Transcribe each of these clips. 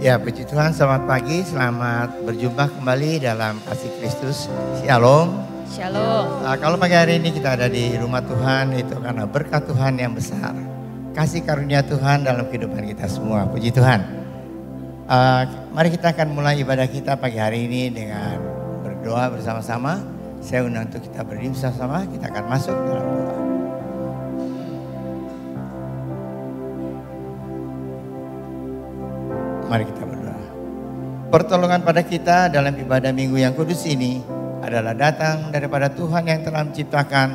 Ya, puji Tuhan, selamat pagi, selamat berjumpa kembali dalam kasih Kristus. Shalom. Shalom. Kalau pagi hari ini kita ada di rumah Tuhan, itu karena berkat Tuhan yang besar. Kasih karunia Tuhan dalam kehidupan kita semua, puji Tuhan. Mari kita akan mulai ibadah kita pagi hari ini dengan berdoa bersama-sama. Saya undang untuk kita berdiri bersama-sama, kita akan masuk dalam doa. Mari kita berdoa. Pertolongan pada kita dalam ibadah minggu yang kudus ini adalah datang daripada Tuhan yang telah menciptakan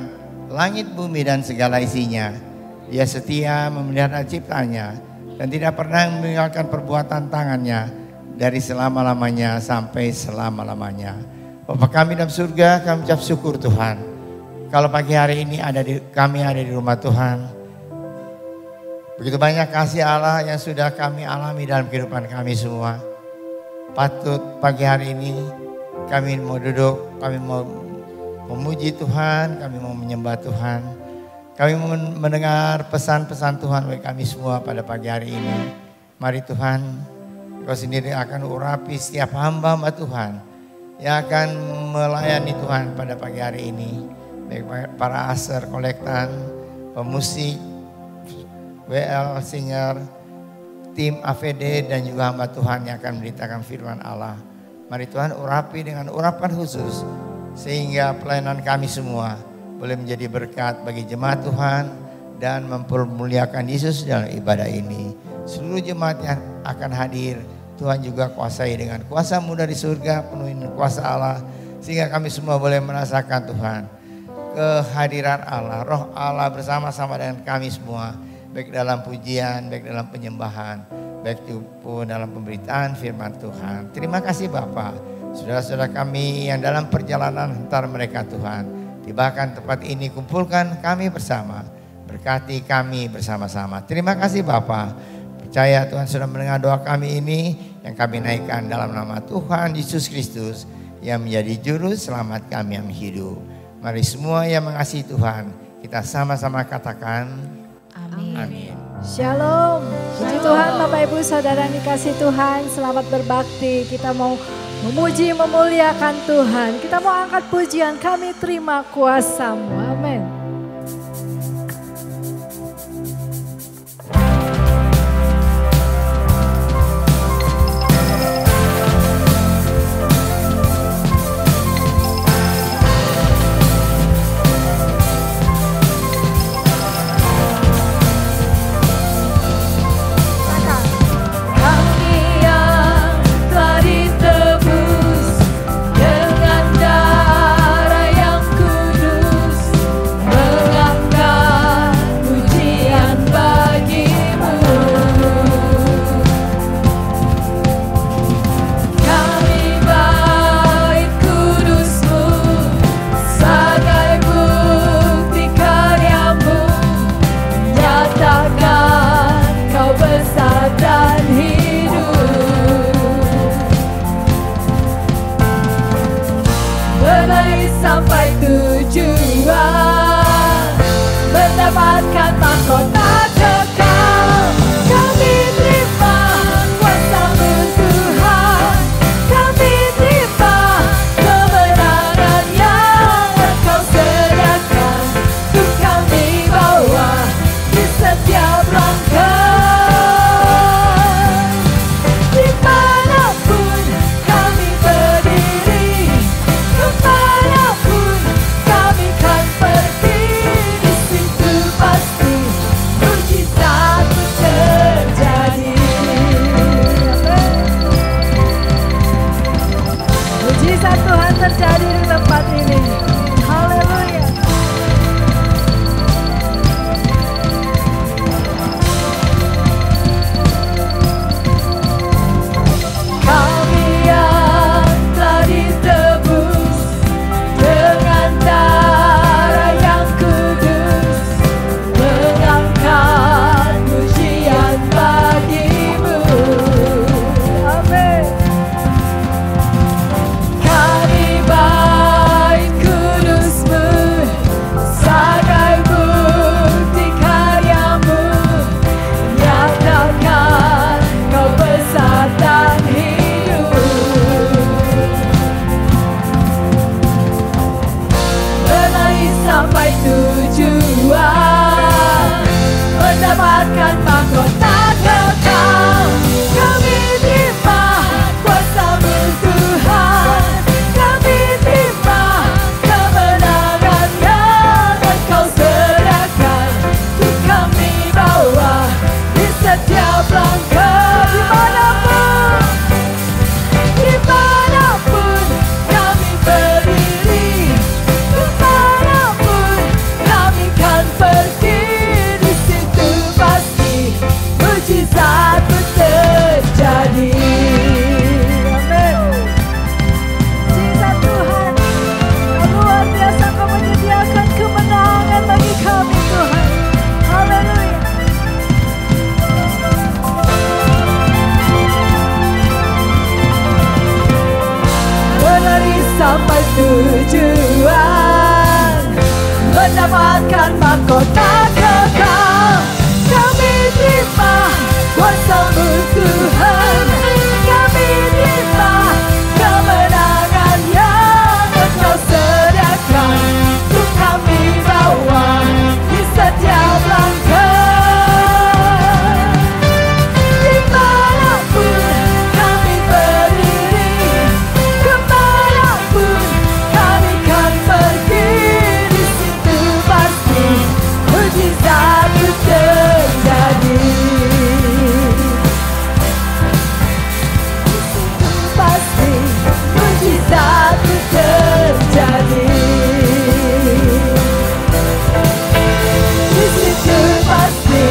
langit, bumi dan segala isinya. Dia setia memelihara ciptanya dan tidak pernah meninggalkan perbuatan tangannya dari selama-lamanya sampai selama-lamanya. Bapa kami dalam surga, kami ucap syukur Tuhan. Kalau pagi hari ini kami ada di rumah Tuhan. Begitu banyak kasih Allah yang sudah kami alami dalam kehidupan kami semua. Patut pagi hari ini kami mau duduk, kami mau memuji Tuhan, kami mau menyembah Tuhan. Kami mau mendengar pesan-pesan Tuhan bagi kami semua pada pagi hari ini. Mari Tuhan, Kau sendiri akan urapi setiap hamba-hamba Tuhan yang akan melayani Tuhan pada pagi hari ini. Baik para aser, kolektan, pemusik, WL, singer, tim AVD dan juga hamba Tuhan yang akan memberitakan firman Allah. Mari Tuhan urapi dengan urapan khusus sehingga pelayanan kami semua boleh menjadi berkat bagi jemaat Tuhan dan mempermuliakan Yesus dalam ibadah ini. Seluruh jemaat yang akan hadir Tuhan juga kuasai dengan kuasa-Mu dari surga, penuhi kuasa Allah sehingga kami semua boleh merasakan Tuhan kehadiran Allah, roh Allah bersama-sama dengan kami semua. Baik dalam pujian, baik dalam penyembahan, baik pun dalam pemberitaan firman Tuhan. Terima kasih Bapa, saudara-saudara kami yang dalam perjalanan antar mereka Tuhan. Tibakan tempat ini, kumpulkan kami bersama, berkati kami bersama-sama. Terima kasih Bapa, percaya Tuhan sudah mendengar doa kami ini yang kami naikkan dalam nama Tuhan Yesus Kristus yang menjadi juru selamat kami yang hidup. Mari semua yang mengasihi Tuhan, kita sama-sama katakan Amin. Shalom. Puji Tuhan Bapak Ibu Saudara yang dikasih Tuhan. Selamat berbakti. Kita mau memuji memuliakan Tuhan. Kita mau angkat pujian. Kami terima kuasa-Mu. Amin. Dengan darah yang kudus kota kekal. Kami terima kuasa-Mu Tuhan, kami terima kemenangan yang Engkau sediakan untuk kami bawa di setiap langkah. Dimanapun kami berdiri, kemanapun kami kan pergi, di situ pasti mujizat terjadi. Pasti mujizat terjadi. Di situ pasti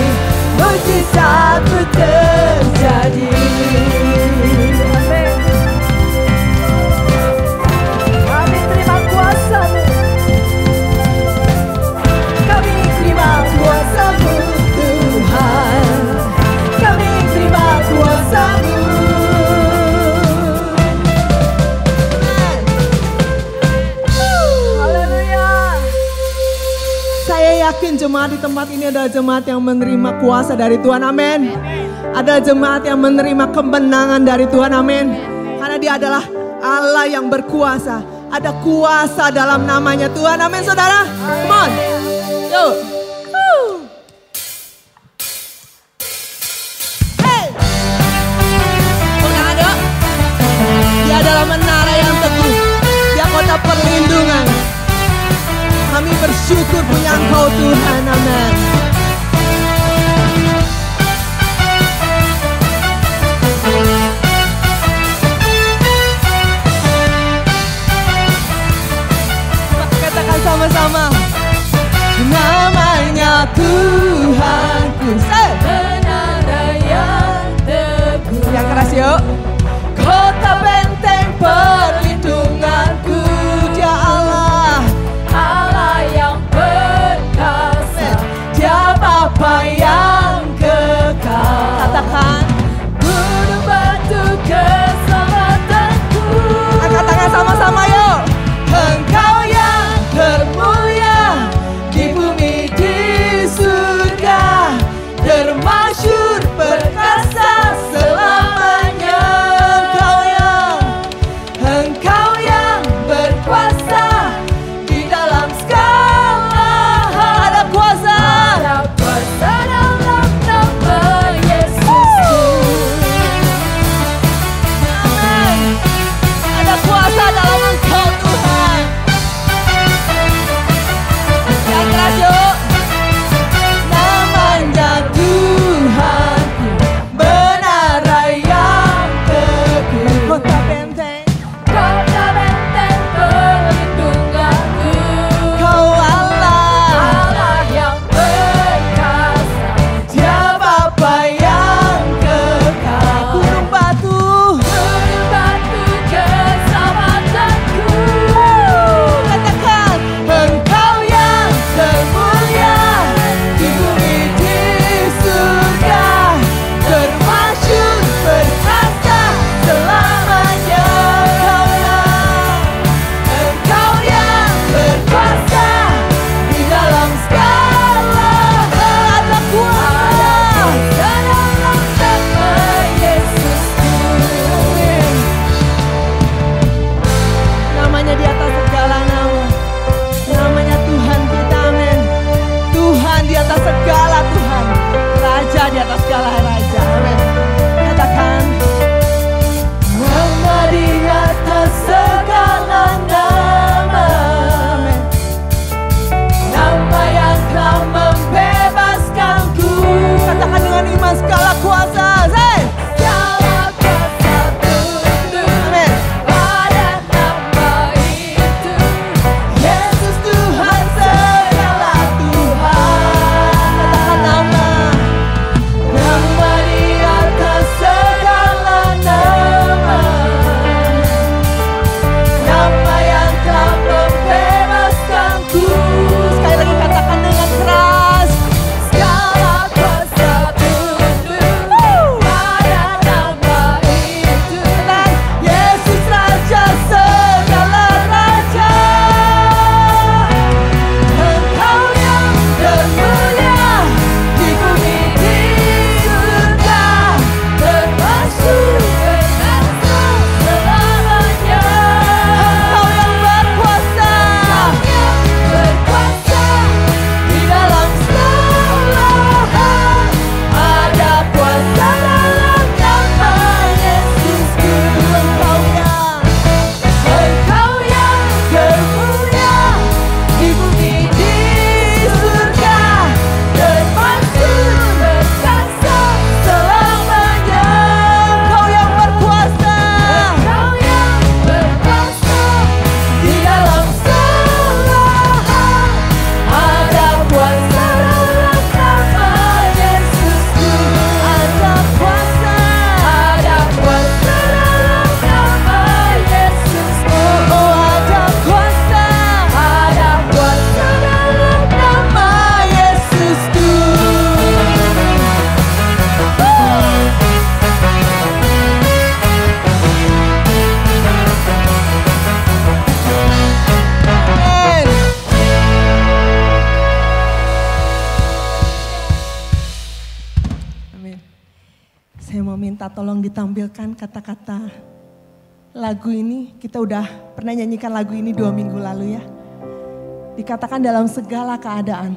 mujizat terjadi. Kami terima kuasa-Mu, kami terima kuasa-Mu Tuhan, kami terima kuasa-Mu. Haleluya. Saya yakin jemaat di tempat ini adalah jemaat yang menerima kuasa dari Tuhan, amin. Ada jemaat yang menerima kemenangan dari Tuhan, amin. Karena Dia adalah Allah yang berkuasa. Ada kuasa dalam namanya Tuhan, amin saudara. Come on, yuk. Hey, tepuk tangan yuk. Dia adalah menara yang teguh, Dia kota perlindungan. Kami bersyukur punya Engkau Tuhan, amin. Katakan sama-sama. Namanya Tuhanku, menara yang teguh. Yang keras yuk. Kota benteng perlindunganku, Dia Allah, Allah yang perkasa, Dia Bapa yang kekal. Katakan, gunung batu keselamatanku. angkat tangan sama-sama yuk. Engkau yang termulia di bumi di surga, Saya mau minta tolong ditampilkan kata-kata lagu ini. Kita udah pernah nyanyikan lagu ini 2 minggu lalu ya. Dikatakan dalam segala keadaan,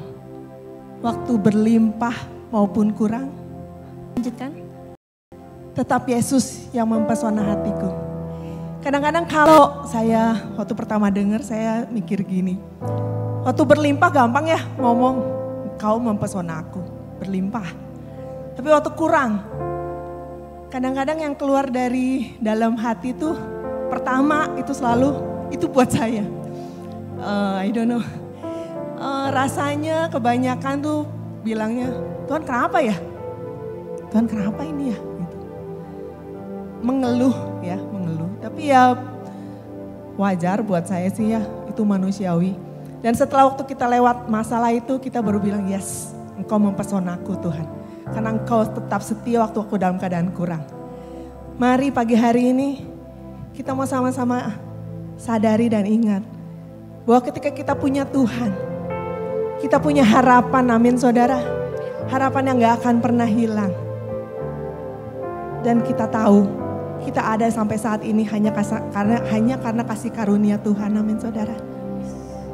waktu berlimpah maupun kurang. Lanjutkan. Tetap Yesus yang mempesona hatiku. Kadang-kadang kalau saya waktu pertama dengar saya mikir gini. Waktu berlimpah gampang ya ngomong, kau mempesona aku, berlimpah. Tapi waktu kurang, kadang-kadang yang keluar dari dalam hati itu pertama itu selalu itu buat saya. I don't know. Rasanya kebanyakan tuh bilangnya, Tuhan kenapa ya? Tuhan kenapa ini ya? Gitu. Mengeluh ya, mengeluh. Tapi ya wajar buat saya sih ya, itu manusiawi. Dan setelah waktu kita lewat masalah itu kita baru bilang, yes, Engkau mempesonaku Tuhan. Karena Engkau tetap setia waktu aku dalam keadaan kurang. Mari pagi hari ini kita mau sama-sama sadari dan ingat bahwa ketika kita punya Tuhan, kita punya harapan, amin saudara. Harapan yang gak akan pernah hilang. Dan kita tahu kita ada sampai saat ini hanya karena kasih karunia Tuhan, amin saudara.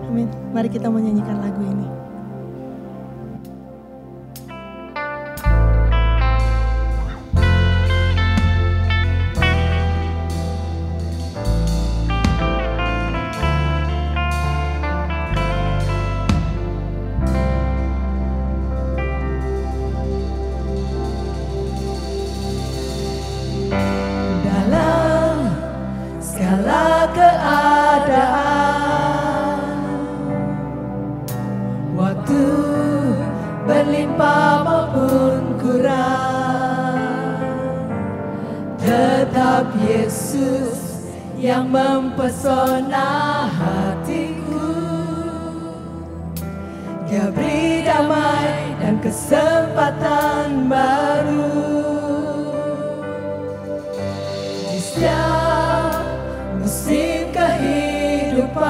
Amin. Mari kita menyanyikan lagu ini. Yesus yang mempesona hatiku. Dia beri damai dan kesempatan baru. Di setiap musim kehidupan,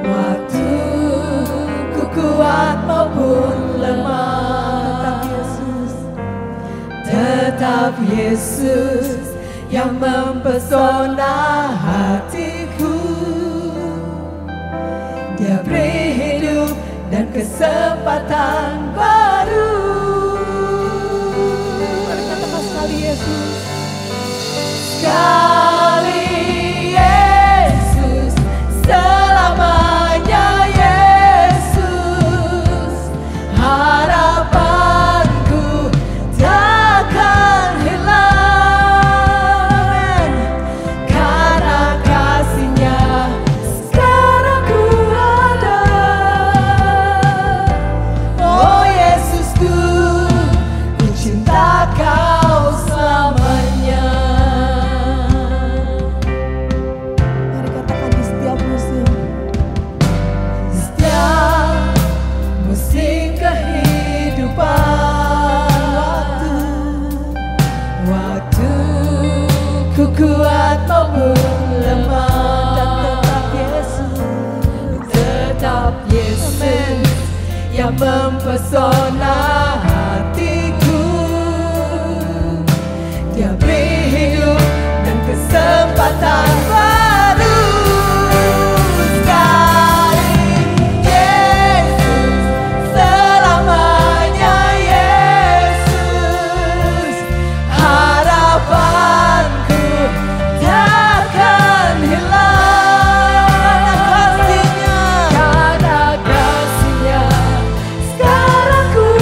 waktu ku kuat maupun lemah, tetap Yesus yang mempesona hatiku. Dia beri hidup dan kesempatan baru. Mari katakan sekali Yesus. Sekali Yesus, selamanya Yesus. Harapanku takkan hilang, karena kasih-Nya sekarang ku ada. Oh Yesusku, ku cinta Kau selamanya. Mari katakan di setiap musim, di setiap musim kehidupan, waktu ku kuat maupun lemah, tetap Yesus yang mempesona hatiku. Dia beri hidup dan kesempatan baru. Sekali Yesus, selamanya Yesus. Harapanku takkan hilang, karena kasih-Nya sekarang ku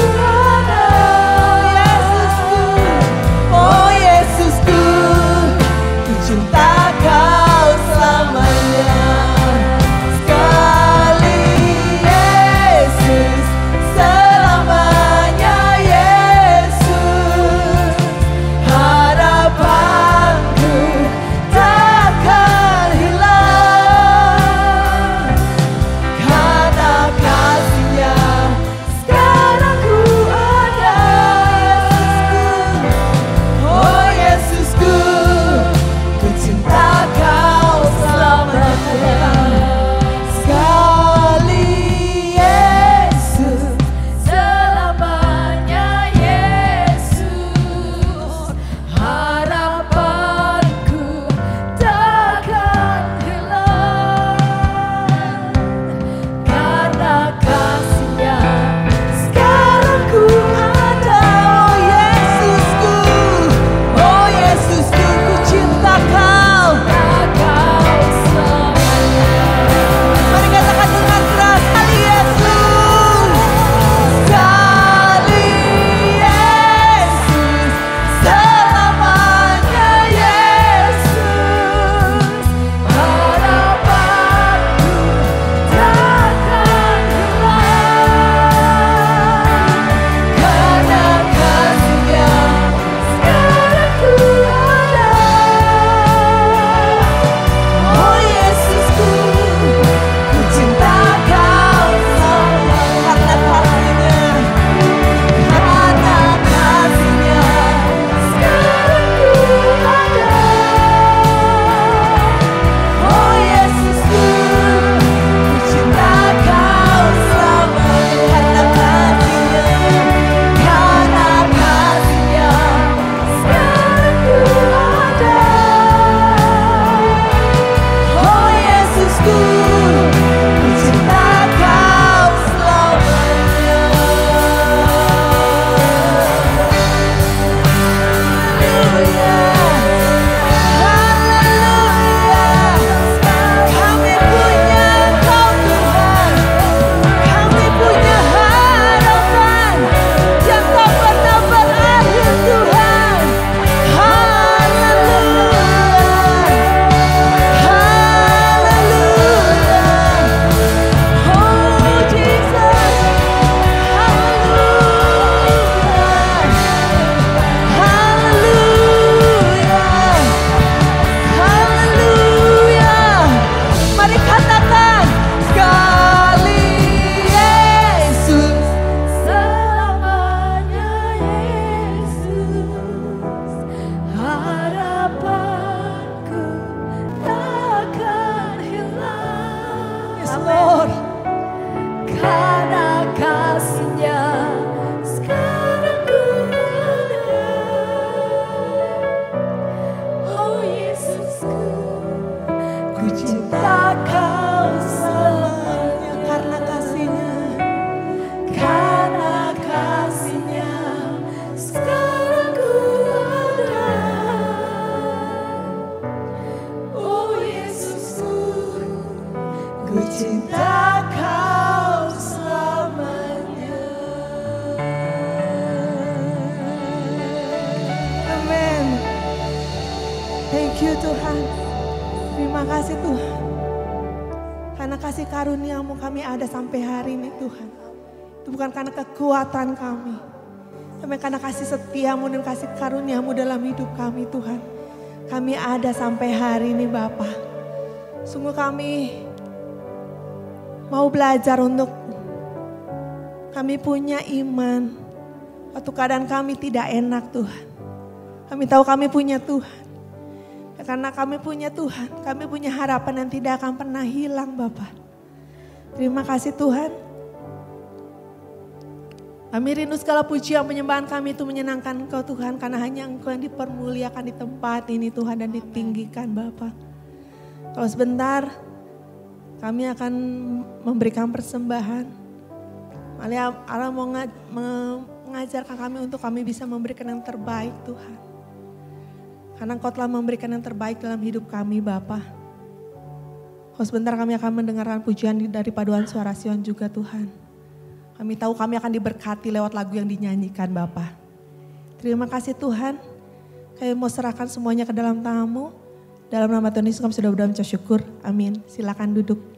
you Tuhan. Terima kasih Tuhan. Karena kasih karunia-Mu kami ada sampai hari ini Tuhan. Itu bukan karena kekuatan kami. Tapi karena kasih setia-Mu dan kasih karunia-Mu dalam hidup kami Tuhan. Kami ada sampai hari ini Bapa. Sungguh kami mau belajar untuk kami punya iman. Waktu keadaan kami tidak enak Tuhan. Kami tahu kami punya Tuhan. Ya, karena kami punya Tuhan, kami punya harapan yang tidak akan pernah hilang Bapa. Terima kasih Tuhan. Kami rindu segala pujian penyembahan kami itu menyenangkan Engkau Tuhan. Karena hanya Engkau yang dipermuliakan di tempat ini Tuhan dan ditinggikan Bapa. Kalau sebentar kami akan memberikan persembahan. Allah mau mengajarkan kami untuk kami bisa memberikan yang terbaik Tuhan. Karena Engkau telah memberikan yang terbaik dalam hidup kami Bapa. Kalau sebentar kami akan mendengarkan pujian dari paduan suara Sion juga Tuhan. Kami tahu kami akan diberkati lewat lagu yang dinyanyikan Bapa. Terima kasih Tuhan. Kami mau serahkan semuanya ke dalam tangan-Mu. Dalam nama Tuhan Yesus kami sudah berdoa mengucap syukur. Amin. Silakan duduk.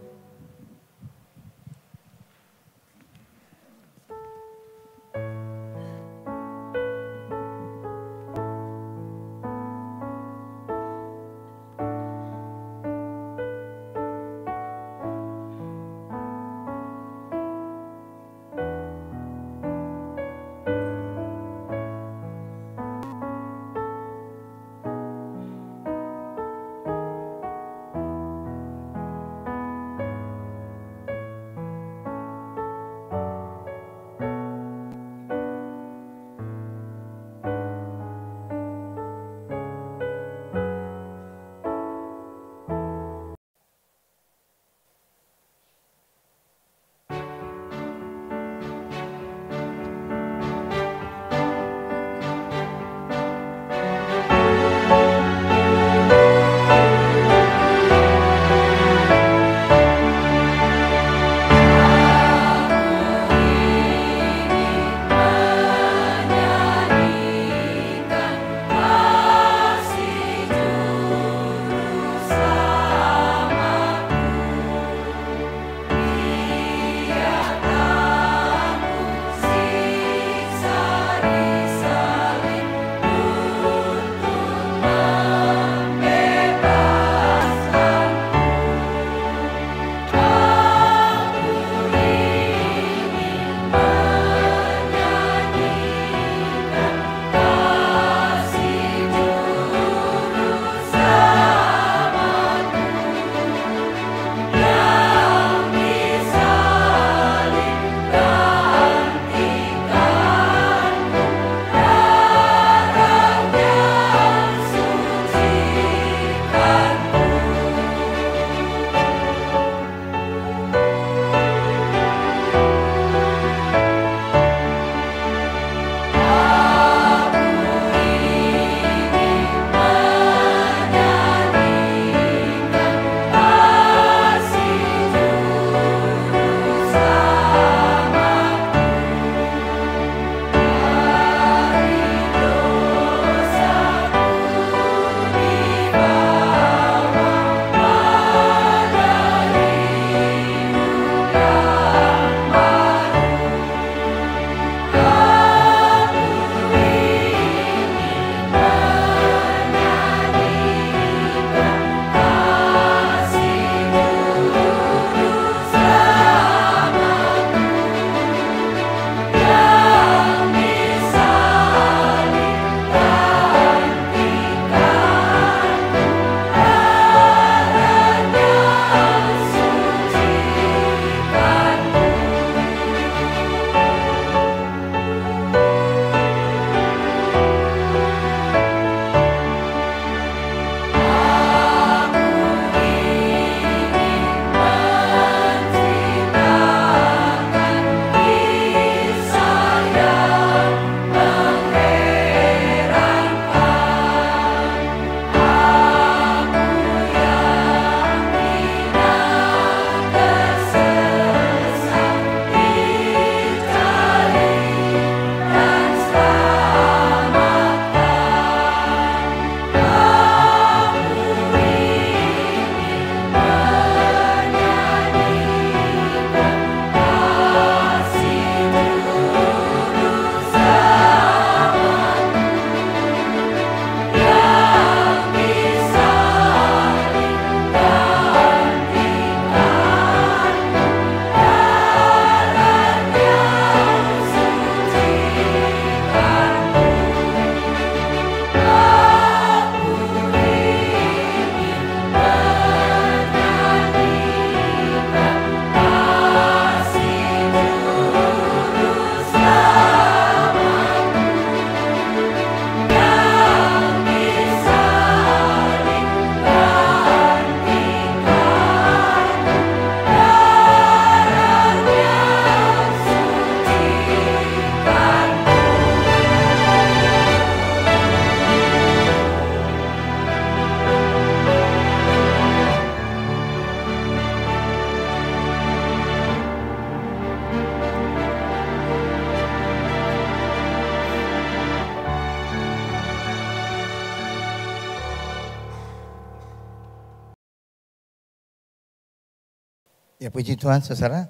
Ya puji Tuhan saudara,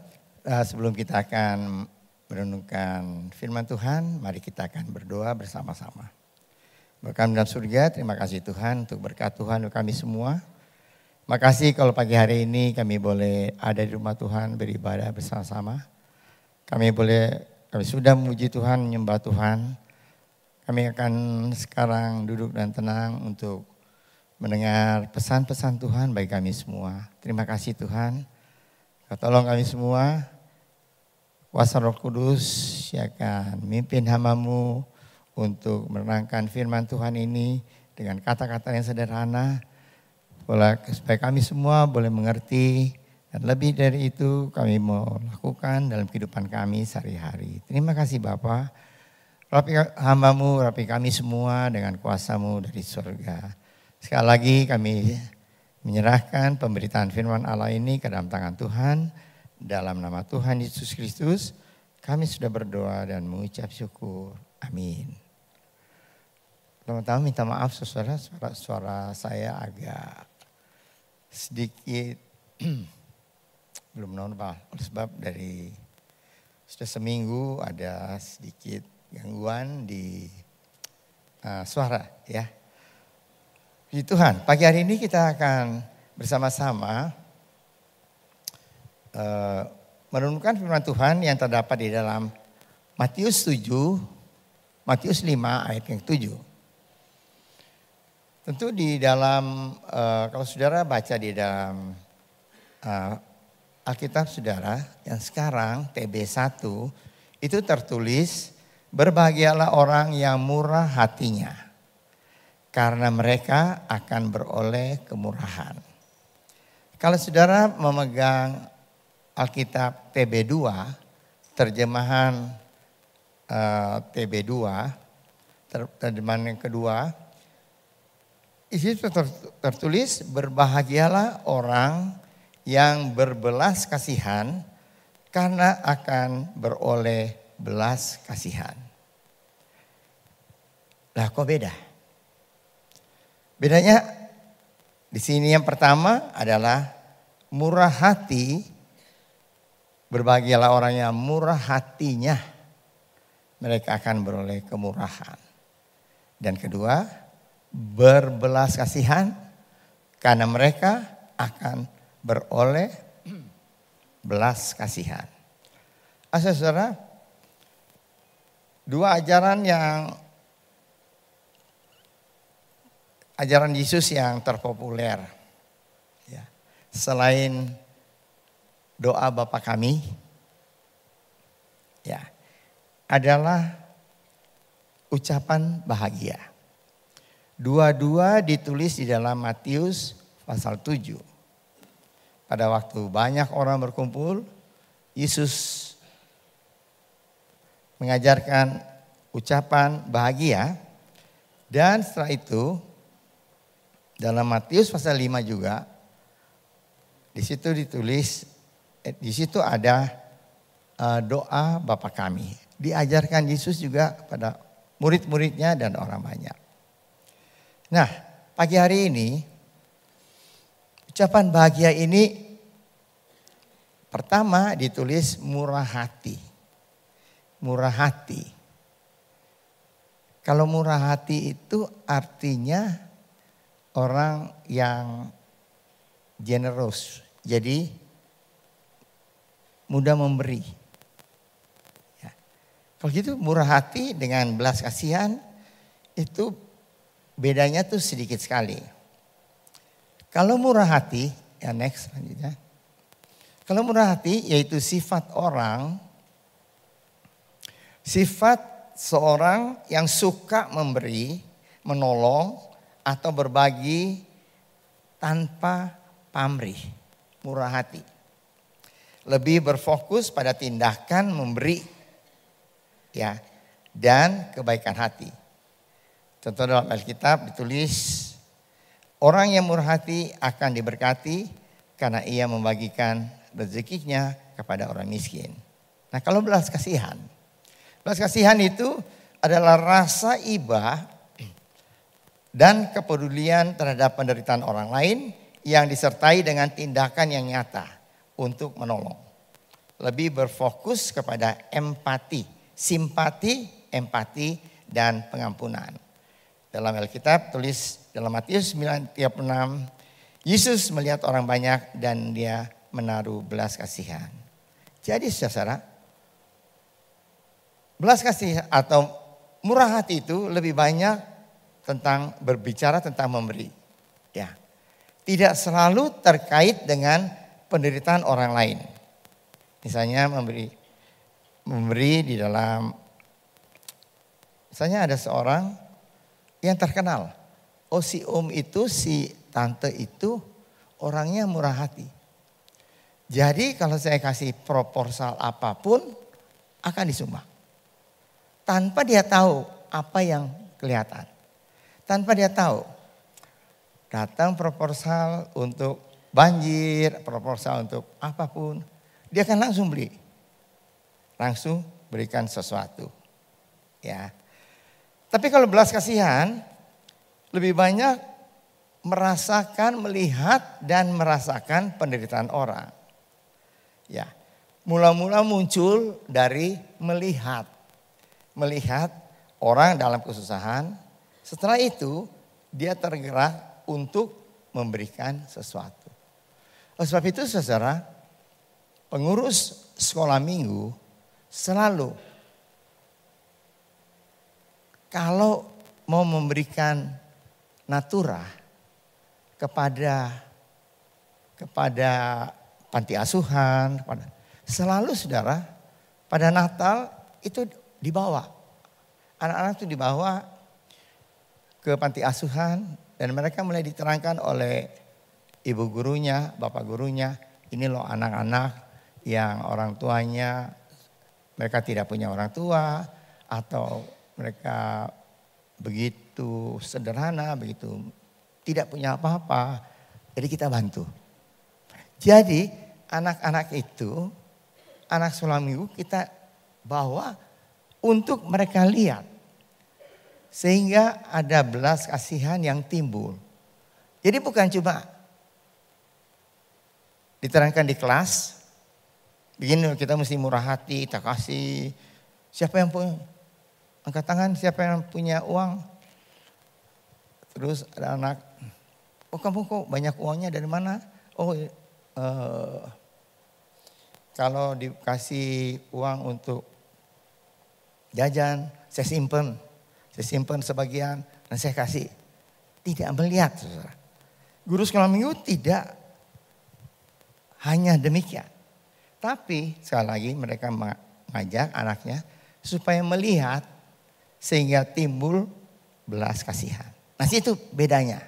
sebelum kita akan merenungkan firman Tuhan, mari kita akan berdoa bersama-sama. Bapa dalam surga, terima kasih Tuhan untuk berkat Tuhan untuk kami semua. Makasih kalau pagi hari ini kami boleh ada di rumah Tuhan beribadah bersama-sama. Kami sudah memuji Tuhan, menyembah Tuhan. Kami akan sekarang duduk dan tenang untuk mendengar pesan-pesan Tuhan bagi kami semua. Terima kasih Tuhan. Tolong kami semua, kuasa Roh Kudus yang akan mimpin hamba-Mu untuk menerangkan firman Tuhan ini dengan kata-kata yang sederhana, supaya kami semua boleh mengerti dan lebih dari itu kami mau lakukan dalam kehidupan kami sehari-hari. Terima kasih Bapa, rapi hamba-Mu, rapi kami semua dengan kuasa-Mu dari surga. Sekali lagi kami menyerahkan pemberitaan firman Allah ini ke dalam tangan Tuhan. Dalam nama Tuhan Yesus Kristus, kami sudah berdoa dan mengucap syukur. Amin. Teman-teman minta maaf saudara, suara saya agak sedikit belum normal. Sebab dari sudah seminggu ada sedikit gangguan di suara ya. Puji Tuhan, pagi hari ini kita akan bersama-sama merenungkan firman Tuhan yang terdapat di dalam Matius 5 ayat yang 7. Tentu di dalam, kalau saudara baca di dalam Alkitab saudara yang sekarang TB1 itu tertulis, berbahagialah orang yang murah hatinya, karena mereka akan beroleh kemurahan. Kalau saudara memegang Alkitab TB2, terjemahan TB2, terjemahan yang kedua, di situ tertulis berbahagialah orang yang berbelas kasihan karena akan beroleh belas kasihan. Lah kok beda? Bedanya di sini yang pertama adalah murah hati, berbahagialah orang yang murah hatinya, mereka akan beroleh kemurahan. Dan kedua, berbelas kasihan karena mereka akan beroleh belas kasihan. Saudara, dua ajaran Yesus yang terpopuler ya, selain doa Bapa kami ya, adalah ucapan bahagia. Dua-dua ditulis di dalam Matius pasal 7. Pada waktu banyak orang berkumpul, Yesus mengajarkan ucapan bahagia, dan setelah itu dalam Matius pasal 5 juga, di situ ditulis, di situ ada doa Bapa kami. Diajarkan Yesus juga pada murid-muridnya dan orang banyak. Nah, pagi hari ini, ucapan bahagia ini pertama ditulis murah hati. Murah hati. Kalau murah hati itu artinya orang yang generous, jadi mudah memberi. Ya. Kalau gitu murah hati dengan belas kasihan itu bedanya tuh sedikit sekali. Kalau murah hati, ya next selanjutnya. Kalau murah hati yaitu sifat seorang yang suka memberi, menolong, atau berbagi tanpa pamrih, murah hati. Lebih berfokus pada tindakan memberi ya, dan kebaikan hati. Contoh dalam Alkitab ditulis, orang yang murah hati akan diberkati karena ia membagikan rezekinya kepada orang miskin. Nah kalau belas kasihan itu adalah rasa iba dan kepedulian terhadap penderitaan orang lain yang disertai dengan tindakan yang nyata untuk menolong. Lebih berfokus kepada empati, simpati, empati, dan pengampunan. Dalam Alkitab tulis dalam Matius 9:36, Yesus melihat orang banyak dan dia menaruh belas kasihan. Jadi saudara, belas kasih atau murah hati itu lebih banyak tentang berbicara tentang memberi. Ya. Tidak selalu terkait dengan penderitaan orang lain. Misalnya memberi di dalam, misalnya ada seorang yang terkenal. Oh si om itu, si tante itu orangnya murah hati. Jadi kalau saya kasih proposal apapun akan disumbang. Tanpa dia tahu apa yang kelihatan. Tanpa dia tahu. Datang proposal untuk banjir, proposal untuk apapun. Dia akan langsung beli. Langsung berikan sesuatu. Ya. Tapi kalau belas kasihan lebih banyak merasakan, melihat dan merasakan penderitaan orang. Ya. Mula-mula muncul dari melihat. Melihat orang dalam kesusahan. Setelah itu dia tergerak untuk memberikan sesuatu. Oleh sebab itu saudara, pengurus sekolah minggu selalu kalau mau memberikan natura kepada panti asuhan, selalu saudara pada Natal itu dibawa. Anak-anak itu dibawa ke panti asuhan dan mereka mulai diterangkan oleh ibu gurunya, bapak gurunya. Ini loh anak-anak yang orang tuanya mereka tidak punya orang tua atau mereka begitu sederhana, begitu tidak punya apa-apa. Jadi kita bantu. Jadi anak-anak itu, anak sekolah minggu kita bawa untuk mereka lihat. Sehingga ada belas kasihan yang timbul. Jadi bukan cuma diterangkan di kelas. Begini kita mesti murah hati, kita kasih. Siapa yang punya? Angkat tangan siapa yang punya uang. Terus ada anak. Oh kamu kok banyak uangnya dari mana? Oh kalau dikasih uang untuk jajan saya simpen. Saya simpan sebagian dan saya kasih. Tidak melihat saudara. Guru sekolah minggu tidak hanya demikian. Tapi sekali lagi mereka mengajak anaknya supaya melihat sehingga timbul belas kasihan. Nah itu bedanya.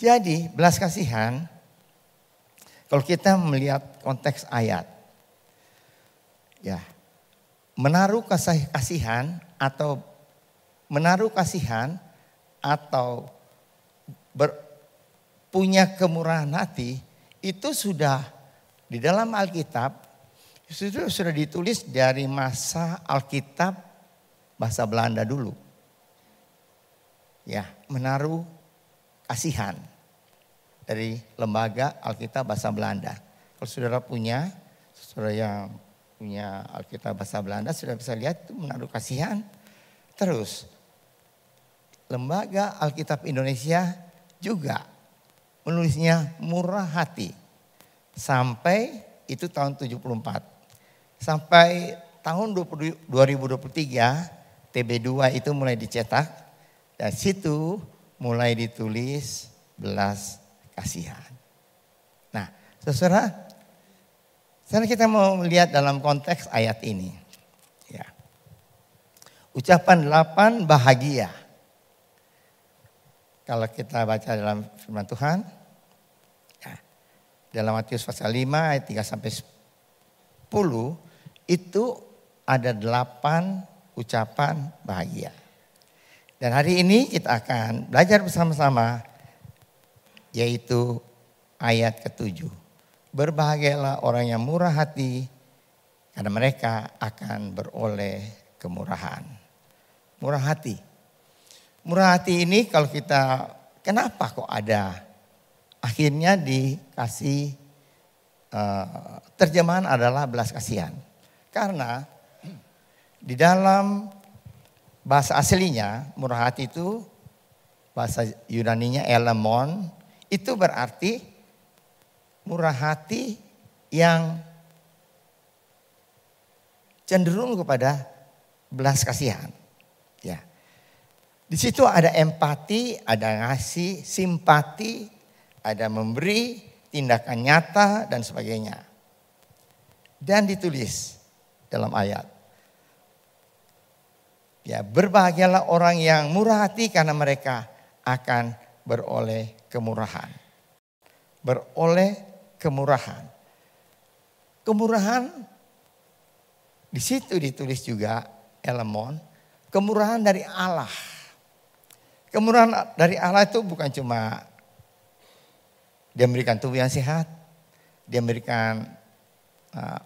Jadi belas kasihan kalau kita melihat konteks ayat. Ya, menaruh kasihan atau menaruh kasihan atau punya kemurahan hati itu sudah di dalam Alkitab sudah ditulis dari masa Alkitab bahasa Belanda dulu. Ya, menaruh kasihan dari lembaga Alkitab bahasa Belanda. Kalau saudara saudara yang punya Alkitab bahasa Belanda sudah bisa lihat itu menaruh kasihan. Terus Lembaga Alkitab Indonesia juga menulisnya murah hati. Sampai itu tahun 74. Sampai tahun 2023 TB2 itu mulai dicetak. Dan situ mulai ditulis belas kasihan. Nah saudara, sekarang kita mau melihat dalam konteks ayat ini. Ya. Ucapan 8 bahagia. Kalau kita baca dalam firman Tuhan, ya, dalam Matius pasal 5 ayat 3 sampai 10, itu ada 8 ucapan bahagia. Dan hari ini kita akan belajar bersama-sama, yaitu ayat ke-7. Berbahagialah orang yang murah hati, karena mereka akan beroleh kemurahan. Murah hati. Murah hati ini kalau kita, kenapa kok ada? Akhirnya dikasih terjemahan adalah belas kasihan. Karena di dalam bahasa aslinya murah hati itu, bahasa Yunaninya elamon, itu berarti murah hati yang cenderung kepada belas kasihan. Ya. Di situ ada empati, ada ngasih, simpati, ada memberi, tindakan nyata dan sebagainya. Dan ditulis dalam ayat. Ya, berbahagialah orang yang murah hati karena mereka akan beroleh kemurahan. Beroleh kemurahan. Kemurahan di situ ditulis juga elamon, kemurahan dari Allah. Kemurahan dari Allah itu bukan cuma dia memberikan tubuh yang sehat, dia memberikan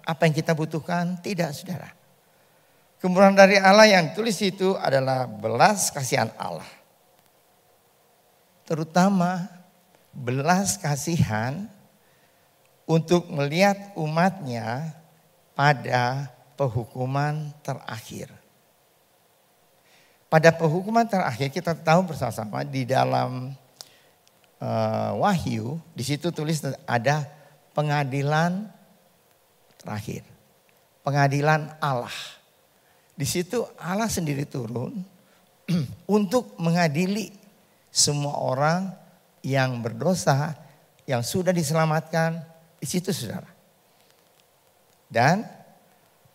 apa yang kita butuhkan, tidak saudara. Kemurahan dari Allah yang tulis itu adalah belas kasihan Allah. Terutama belas kasihan untuk melihat umatnya pada penghukuman terakhir. Pada penghukuman terakhir kita tahu bersama-sama di dalam Wahyu, di situ tulis ada pengadilan terakhir. Pengadilan Allah. Di situ Allah sendiri turun untuk mengadili semua orang yang berdosa, yang sudah diselamatkan di situ saudara. Dan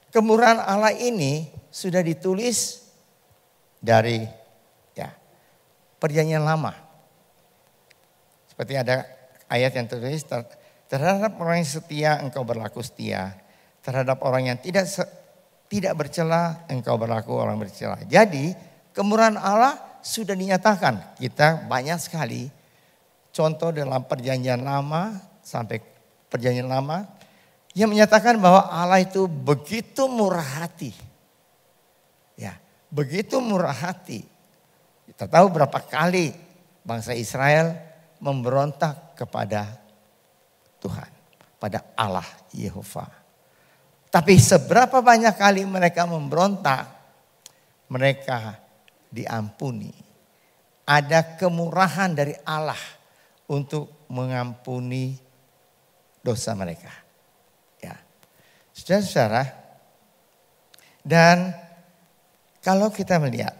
kemurahan Allah ini sudah ditulis dari perjanjian lama. Seperti ada ayat yang tertulis, terhadap orang yang setia engkau berlaku setia. Terhadap orang yang tidak bercela engkau berlaku orang bercela. Jadi kemurahan Allah sudah dinyatakan. Kita banyak sekali contoh dalam perjanjian lama sampai perjanjian lama yang menyatakan bahwa Allah itu begitu murah hati. Ya, begitu murah hati. Kita tahu berapa kali bangsa Israel memberontak kepada Tuhan, pada Allah Yehova. Tapi seberapa banyak kali mereka memberontak, mereka diampuni. Ada kemurahan dari Allah untuk mengampuni dosa mereka. Ya, saudara-saudara, dan kalau kita melihat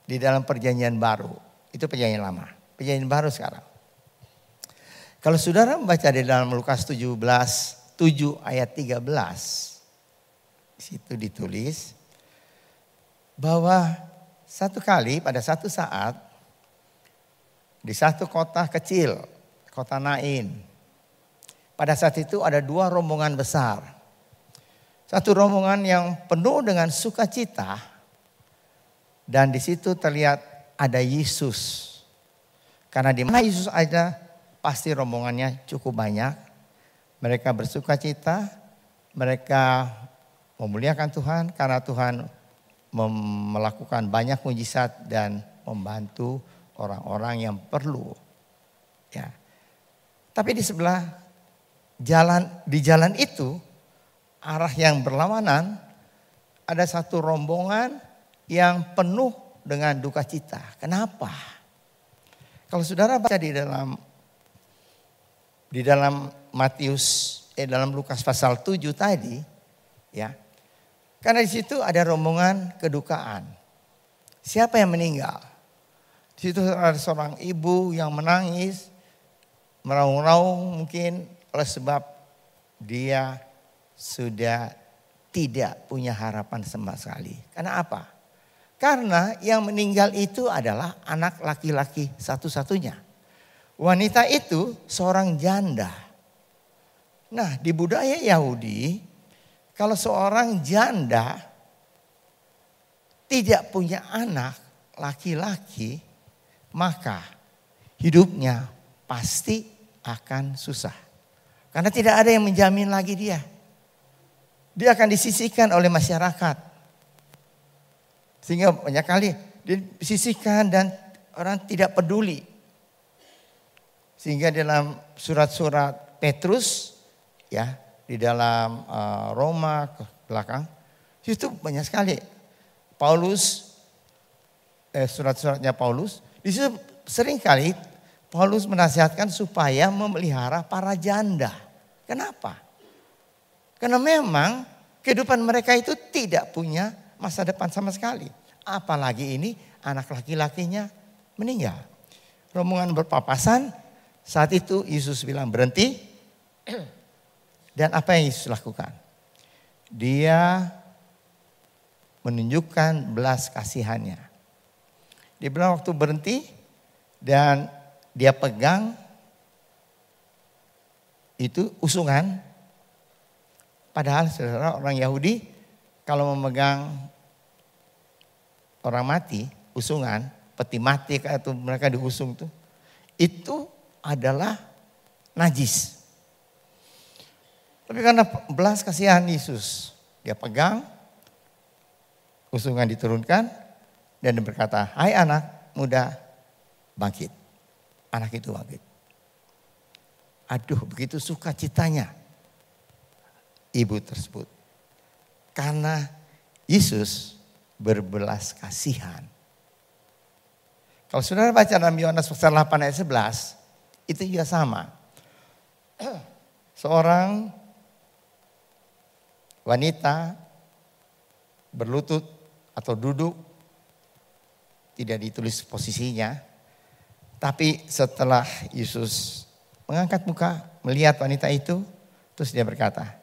di dalam perjanjian baru, itu perjanjian lama. Perjanjian baru sekarang. Kalau saudara membaca di dalam Lukas 7 ayat 13. Di situ ditulis bahwa satu kali pada satu saat di satu kota kecil, kota Nain. Pada saat itu ada dua rombongan besar. Satu rombongan yang penuh dengan sukacita dan di situ terlihat ada Yesus. Karena di mana Yesus ada, pasti rombongannya cukup banyak. Mereka bersuka cita, mereka memuliakan Tuhan karena Tuhan melakukan banyak mujizat dan membantu orang-orang yang perlu. Ya. Tapi di sebelah di jalan itu, arah yang berlawanan, ada satu rombongan yang penuh dengan duka cita. Kenapa? Kalau saudara baca di dalam dalam Lukas pasal 7 tadi, ya. Karena di situ ada rombongan kedukaan. Siapa yang meninggal? Di situ ada seorang ibu yang menangis, meraung-raung mungkin oleh sebab dia sudah tidak punya harapan sama sekali. Karena apa? Karena yang meninggal itu adalah anak laki-laki satu-satunya. Wanita itu seorang janda. Nah, di budaya Yahudi, kalau seorang janda tidak punya anak laki-laki, maka hidupnya pasti akan susah. Karena tidak ada yang menjamin lagi dia. Dia akan disisihkan oleh masyarakat. Sehingga banyak kali disisihkan dan orang tidak peduli. Sehingga dalam surat-surat Petrus ya di dalam Roma ke belakang, itu banyak sekali Paulus, surat-suratnya Paulus, di situ sering kali Paulus menasihatkan supaya memelihara para janda. Kenapa? Karena memang kehidupan mereka itu tidak punya masa depan sama sekali. Apalagi ini anak laki-lakinya meninggal. Rombongan berpapasan, saat itu Yesus bilang berhenti. Dan apa yang Yesus lakukan? Dia menunjukkan belas kasihannya. Dia bilang waktu berhenti dan dia pegang itu usungan. Padahal saudara, orang Yahudi kalau memegang orang mati, usungan, peti mati atau mereka diusung tuh, itu adalah najis. Tapi karena belas kasihan Yesus, dia pegang, usungan diturunkan dan dia berkata, "Hai anak muda, bangkit." Anak itu bangkit. Aduh, begitu sukacitanya ibu tersebut. Karena Yesus berbelas kasihan. Kalau saudara baca dalam Yohanes pasal 8 ayat 11, itu juga sama. Seorang wanita berlutut atau duduk, tidak ditulis posisinya. Tapi setelah Yesus mengangkat muka, melihat wanita itu, terus dia berkata,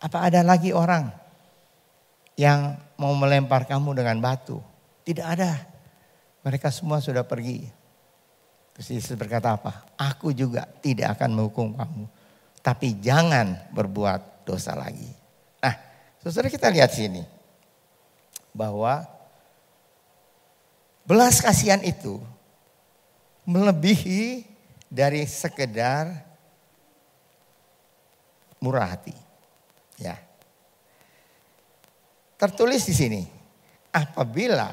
"Apa ada lagi orang yang mau melempar kamu dengan batu?" Tidak ada. Mereka semua sudah pergi. Terus Yesus berkata apa? "Aku juga tidak akan menghukum kamu. Tapi jangan berbuat dosa lagi." Nah, saudara, kita lihat sini. Bahwa belas kasihan itu melebihi dari sekedar murah hati. Ya. Tertulis di sini, apabila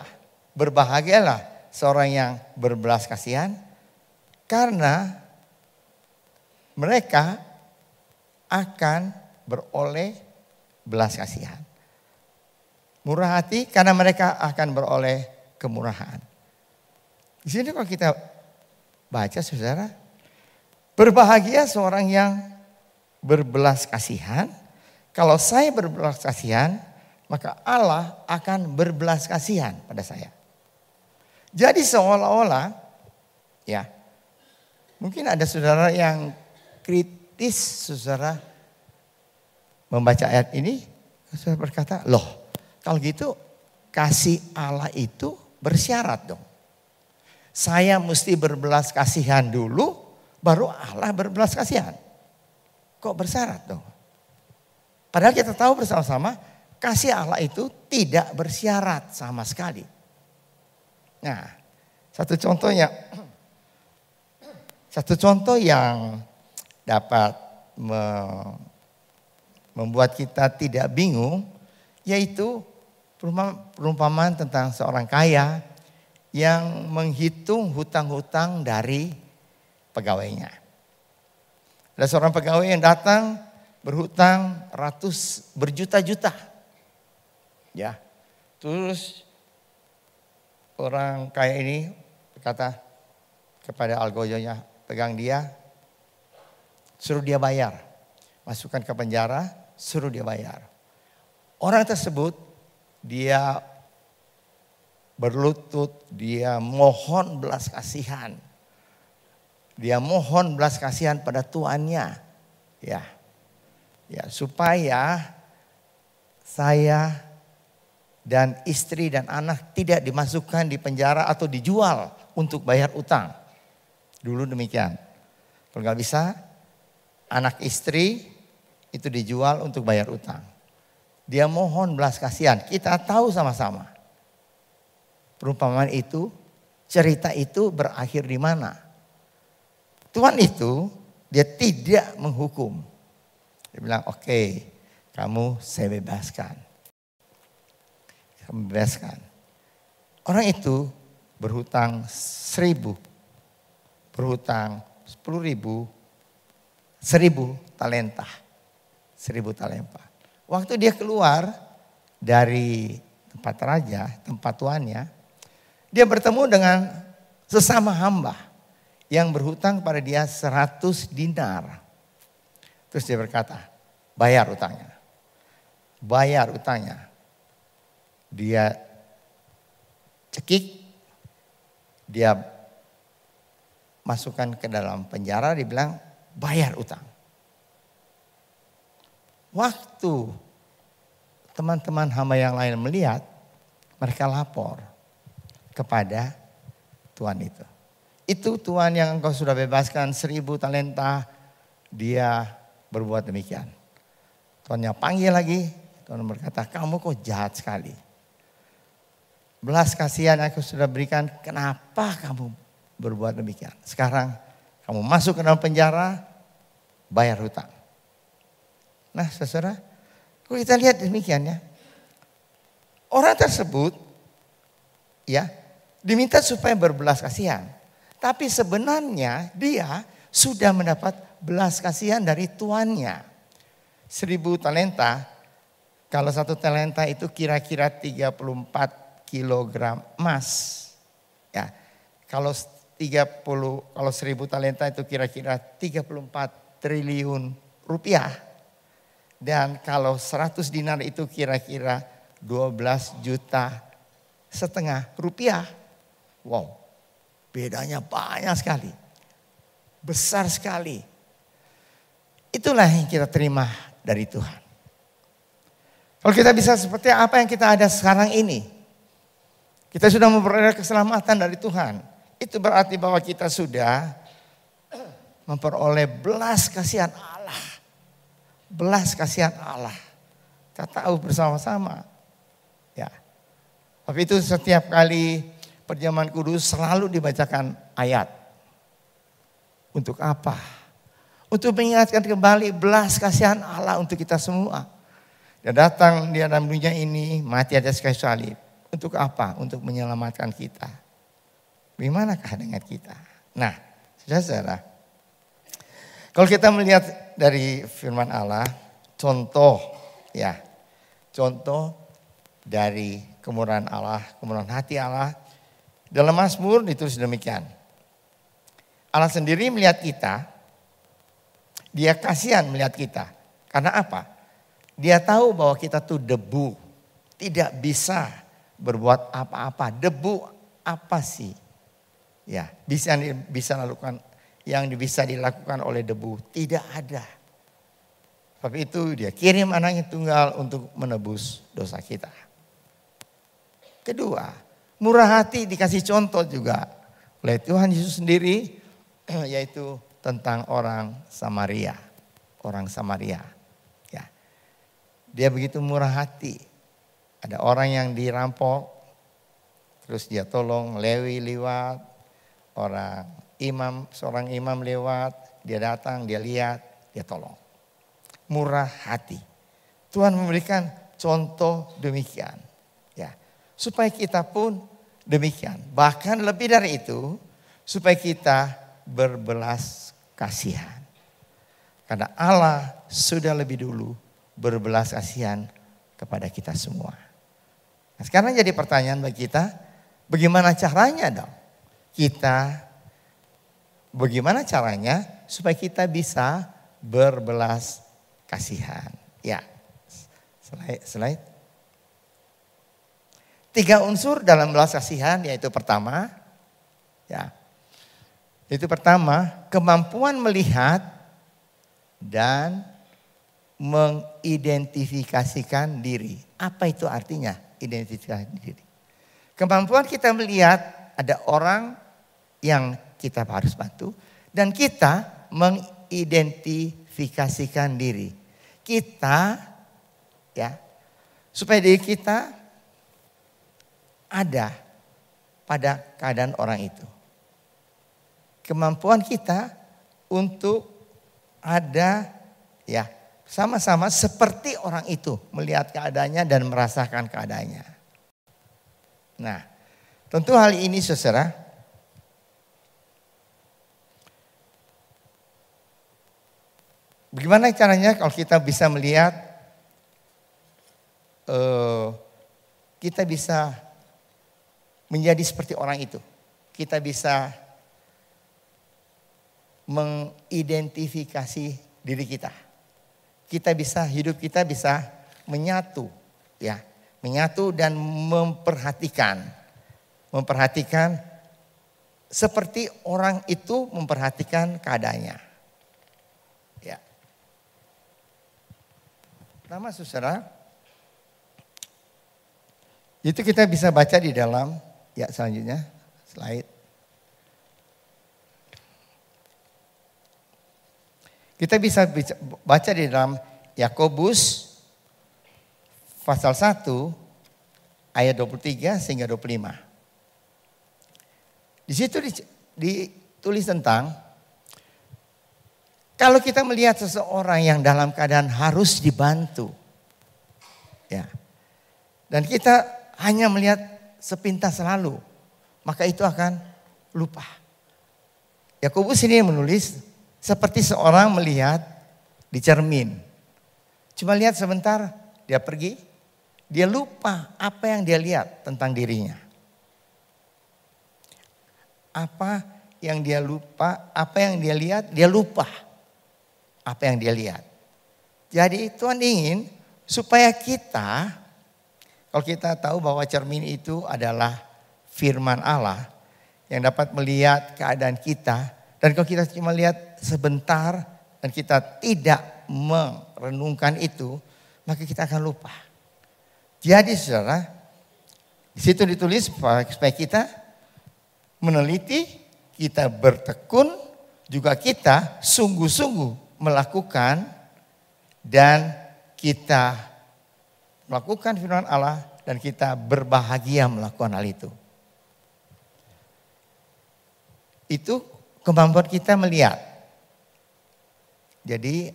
berbahagialah seorang yang berbelas kasihan, karena mereka akan beroleh belas kasihan. Murah hati karena mereka akan beroleh kemurahan. Di sini kalau kita baca saudara, berbahagia seorang yang berbelas kasihan. Kalau saya berbelas kasihan, maka Allah akan berbelas kasihan pada saya. Jadi seolah-olah, ya, mungkin ada saudara yang kritis, saudara membaca ayat ini, saudara berkata, loh, kalau gitu kasih Allah itu bersyarat dong. Saya mesti berbelas kasihan dulu, baru Allah berbelas kasihan. Kok bersyarat dong? Padahal kita tahu bersama-sama, kasih Allah itu tidak bersyarat sama sekali. Nah, satu contoh yang dapat membuat kita tidak bingung, yaitu perumpamaan tentang seorang kaya yang menghitung hutang-hutang dari pegawainya. Ada seorang pegawai yang datang berhutang berjuta-juta. Ya. Terus orang kaya ini berkata kepada algojonya, pegang dia, suruh dia bayar. Masukkan ke penjara, suruh dia bayar. Orang tersebut dia berlutut, dia mohon belas kasihan. Dia mohon belas kasihan pada tuannya. Ya, supaya saya dan istri dan anak tidak dimasukkan di penjara atau dijual untuk bayar utang. Dulu demikian. Kalau nggak bisa, anak istri itu dijual untuk bayar utang. Dia mohon belas kasihan. Kita tahu sama-sama. Perumpamaan itu, cerita itu berakhir di mana? Tuhan itu, dia tidak menghukum. Dia bilang, oke, kamu saya bebaskan. Kamu bebaskan. Orang itu berhutang 1.000, berhutang 10.000, 1000 talenta. 1000 talenta. Waktu dia keluar dari tempat raja, tempat tuannya, dia bertemu dengan sesama hamba yang berhutang pada dia 100 dinar. Terus dia berkata, bayar utangnya. Bayar utangnya. Dia cekik, dia masukkan ke dalam penjara, dia bilang bayar utang. Waktu teman-teman hamba yang lain melihat, mereka lapor kepada tuan itu. Itu tuan yang engkau sudah bebaskan 1000 talenta, dia berbuat demikian. Tuannya panggil lagi, tuan berkata, kamu kok jahat sekali. Belas kasihan aku sudah berikan, kenapa kamu berbuat demikian? Sekarang kamu masuk ke dalam penjara, bayar hutang. Nah saudara, kalau kita lihat demikian ya. Orang tersebut ya diminta supaya berbelas kasihan. Tapi sebenarnya dia sudah mendapat belas kasihan dari tuannya. 1000 talenta, kalau 1 talenta itu kira-kira 34 kilogram emas. Ya, kalau 1000 talenta itu kira-kira 34 triliun rupiah. Dan kalau 100 dinar itu kira-kira 12,5 juta rupiah. Wow, bedanya banyak sekali. Besar sekali. Itulah yang kita terima dari Tuhan. Kalau kita bisa seperti apa yang kita ada sekarang ini. Kita sudah memperoleh keselamatan dari Tuhan. Itu berarti bahwa kita sudah memperoleh belas kasihan Allah. Belas kasihan Allah. Kita tahu bersama-sama. Ya. Tapi itu setiap kali perjamuan kudus selalu dibacakan ayat. Untuk apa? Untuk mengingatkan kembali belas kasihan Allah untuk kita semua. Dia datang di dalam dunia ini, mati atas kayu salib. Untuk apa? Untuk menyelamatkan kita. Bagaimanakah dengan kita? Nah, saudara-saudara, kalau kita melihat dari firman Allah, contoh dari kemurahan Allah, kemurahan hati Allah, dalam Mazmur ditulis demikian. Allah sendiri melihat kita, dia kasihan melihat kita. Karena apa? Dia tahu bahwa kita tuh debu, tidak bisa berbuat apa-apa. Debu apa sih? Ya, bisa lakukan yang bisa dilakukan oleh debu, tidak ada. Sebab itu dia kirim anaknya tunggal untuk menebus dosa kita. Kedua, murah hati dikasih contoh juga oleh Tuhan Yesus sendiri, yaitu tentang orang Samaria. Orang Samaria. Ya. Dia begitu murah hati. Ada orang yang dirampok, terus dia tolong. Lewi lewat, seorang imam lewat, dia datang, dia lihat, dia tolong. Murah hati. Tuhan memberikan contoh demikian. Ya. Supaya kita pun demikian. Bahkan lebih dari itu, supaya kita berbelas kasihan. Karena Allah sudah lebih dulu berbelas kasihan kepada kita semua. Nah, sekarang jadi pertanyaan bagi kita, bagaimana caranya dong? Bagaimana caranya supaya kita bisa berbelas kasihan? Ya, slide. 3 unsur dalam belas kasihan, yaitu pertama, kemampuan melihat dan mengidentifikasikan diri. Apa itu artinya identifikasi diri? Kemampuan kita melihat ada orang yang kita harus bantu dan kita mengidentifikasikan diri. Kita supaya diri kita ada pada keadaan orang itu. Kemampuan kita untuk ada sama-sama seperti orang itu melihat keadaannya dan merasakan keadaannya. Nah, tentu hal ini saudara Bagaimana caranya kalau kita bisa melihat, kita bisa menjadi seperti orang itu. Kita bisa mengidentifikasi diri kita. Hidup kita bisa menyatu, ya, menyatu dan memperhatikan seperti orang itu memperhatikan keadaannya. Ya. Nama saudara, itu kita bisa baca di dalam, ya selanjutnya, slide. Kita bisa baca di dalam Yakobus pasal 1 ayat 23 sehingga 25. Di situ ditulis tentang kalau kita melihat seseorang yang dalam keadaan harus dibantu, ya, dan kita hanya melihat sepintas lalu, maka itu akan lupa. Yakobus ini menulis seperti seorang melihat di cermin. Cuma lihat sebentar, dia pergi, dia lupa apa yang dia lihat tentang dirinya. Apa yang dia lupa, apa yang dia lihat, dia lupa apa yang dia lihat. Jadi Tuhan ingin supaya kita, kalau kita tahu bahwa cermin itu adalah firman Allah yang dapat melihat keadaan kita. Dan kalau kita cuma lihat sebentar dan kita tidak merenungkan itu, maka kita akan lupa. Jadi saudara, di situ ditulis supaya kita meneliti, kita bertekun, juga kita sungguh-sungguh melakukan dan kita melakukan firman Allah dan kita berbahagia melakukan hal itu. Itu kemampuan kita melihat. Jadi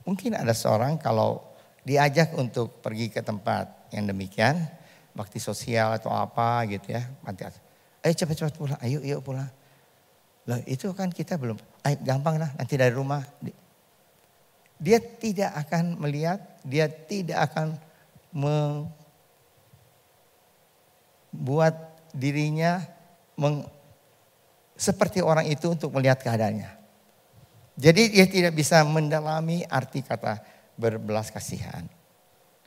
mungkin ada seorang kalau diajak untuk pergi ke tempat yang demikian, bakti sosial atau apa gitu ya. Ayo cepat-cepat pulang, ayo pulang. Loh itu kan kita belum, gampang lah nanti dari rumah. Dia tidak akan melihat, dia tidak akan membuat dirinya seperti orang itu untuk melihat keadaannya. Jadi dia tidak bisa mendalami arti kata berbelas kasihan.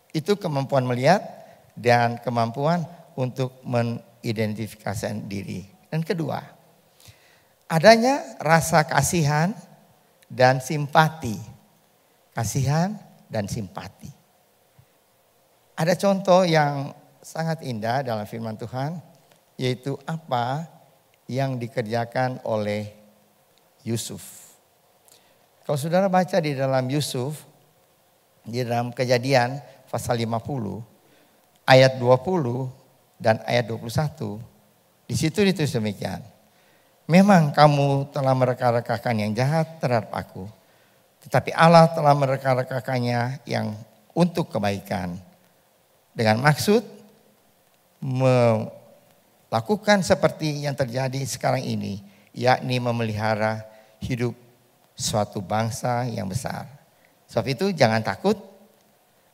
Itu kemampuan melihat dan kemampuan untuk mengidentifikasi diri. Dan kedua, adanya rasa kasihan dan simpati. Kasihan dan simpati. Ada contoh yang sangat indah dalam firman Tuhan, yaitu apa yang dikerjakan oleh Yusuf. Kalau saudara baca di dalam Yusuf, di dalam Kejadian pasal 50, ayat 20 dan ayat 21, di situ ditulis demikian. Memang kamu telah mereka-rekakan yang jahat terhadap aku, tetapi Allah telah mereka-rekakannya yang untuk kebaikan. Dengan maksud lakukan seperti yang terjadi sekarang ini, yakni memelihara hidup suatu bangsa yang besar. Sebab itu jangan takut,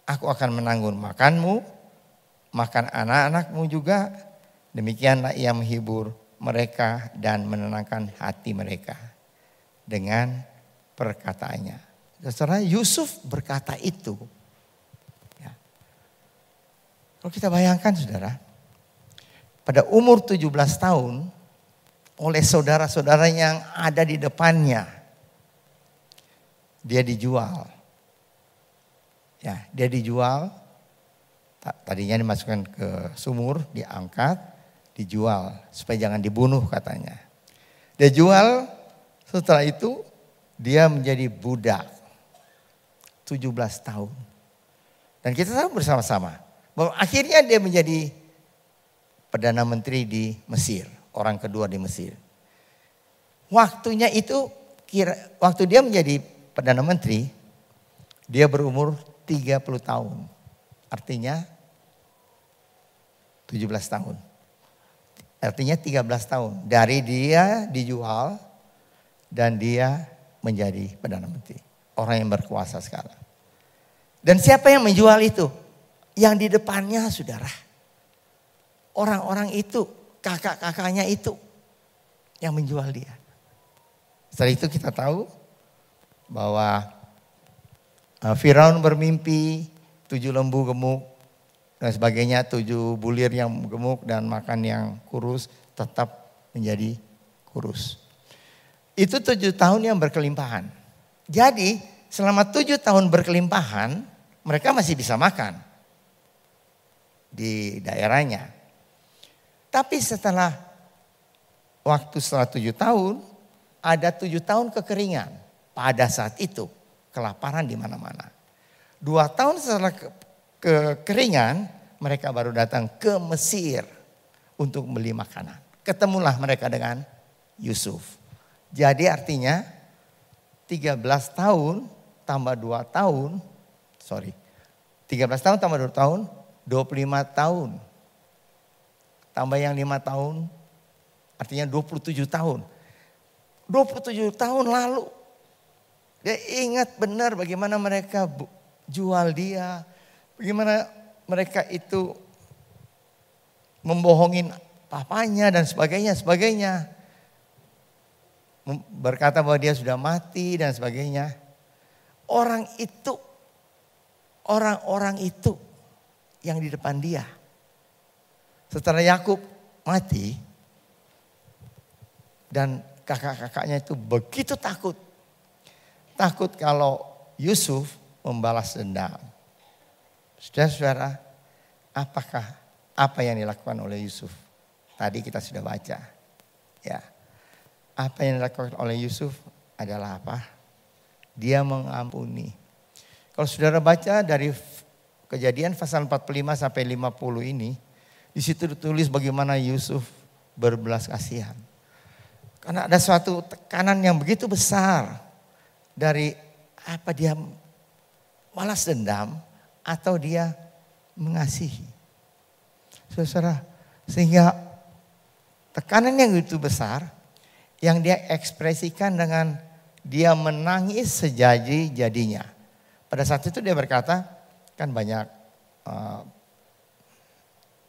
aku akan menanggung makanmu, makan anak-anakmu juga. Demikianlah ia menghibur mereka dan menenangkan hati mereka dengan perkataannya. Saudara, Yusuf berkata itu. Ya. Kalau kita bayangkan saudara, pada umur 17 tahun, oleh saudara-saudara yang ada di depannya, dia dijual. Ya, dia dijual, tadinya dimasukkan ke sumur, diangkat, dijual supaya jangan dibunuh katanya. Dia jual, setelah itu dia menjadi budak 17 tahun. Dan kita tahu bersama-sama bahwa akhirnya dia menjadi Perdana Menteri di Mesir, orang kedua di Mesir. Waktunya itu, waktu dia menjadi Perdana Menteri, dia berumur 30 tahun. Artinya 17 tahun. Artinya 13 tahun. Dari dia dijual dan dia menjadi Perdana Menteri. Orang yang berkuasa sekarang. Dan siapa yang menjual itu? Yang di depannya saudara. Orang-orang itu, kakak-kakaknya itu yang menjual dia. Setelah itu kita tahu bahwa Firaun bermimpi 7 lembu gemuk dan sebagainya, 7 bulir yang gemuk dan makan yang kurus tetap menjadi kurus. Itu 7 tahun yang berkelimpahan. Jadi selama 7 tahun berkelimpahan mereka masih bisa makan di daerahnya. Tapi setelah 7 tahun ada 7 tahun kekeringan. Pada saat itu kelaparan di mana-mana. 2 tahun setelah kekeringan, mereka baru datang ke Mesir untuk beli makanan. Ketemulah mereka dengan Yusuf. Jadi artinya 13 tahun tambah 2 tahun, 13 tahun tambah 2 tahun, 25 tahun. Tambah yang 5 tahun, artinya 27 tahun. 27 tahun lalu. Dia ingat benar bagaimana mereka jual dia. Bagaimana mereka itu membohongin papanya dan sebagainya. Berkata bahwa dia sudah mati dan sebagainya. Orang-orang itu yang di depan dia. Setelah Yakub mati dan kakak-kakaknya itu begitu takut. Takut kalau Yusuf membalas dendam. Saudara-saudara, apa yang dilakukan oleh Yusuf? Tadi kita sudah baca. Ya. Apa yang dilakukan oleh Yusuf adalah apa? Dia mengampuni. Kalau saudara baca dari Kejadian pasal 45 sampai 50 ini, di situ ditulis bagaimana Yusuf berbelas kasihan. Karena ada suatu tekanan yang begitu besar dari apa dia balas dendam atau dia mengasihi. Saudara, sehingga tekanan yang begitu besar yang dia ekspresikan dengan dia menangis sejadi-jadinya. Pada saat itu dia berkata, kan banyak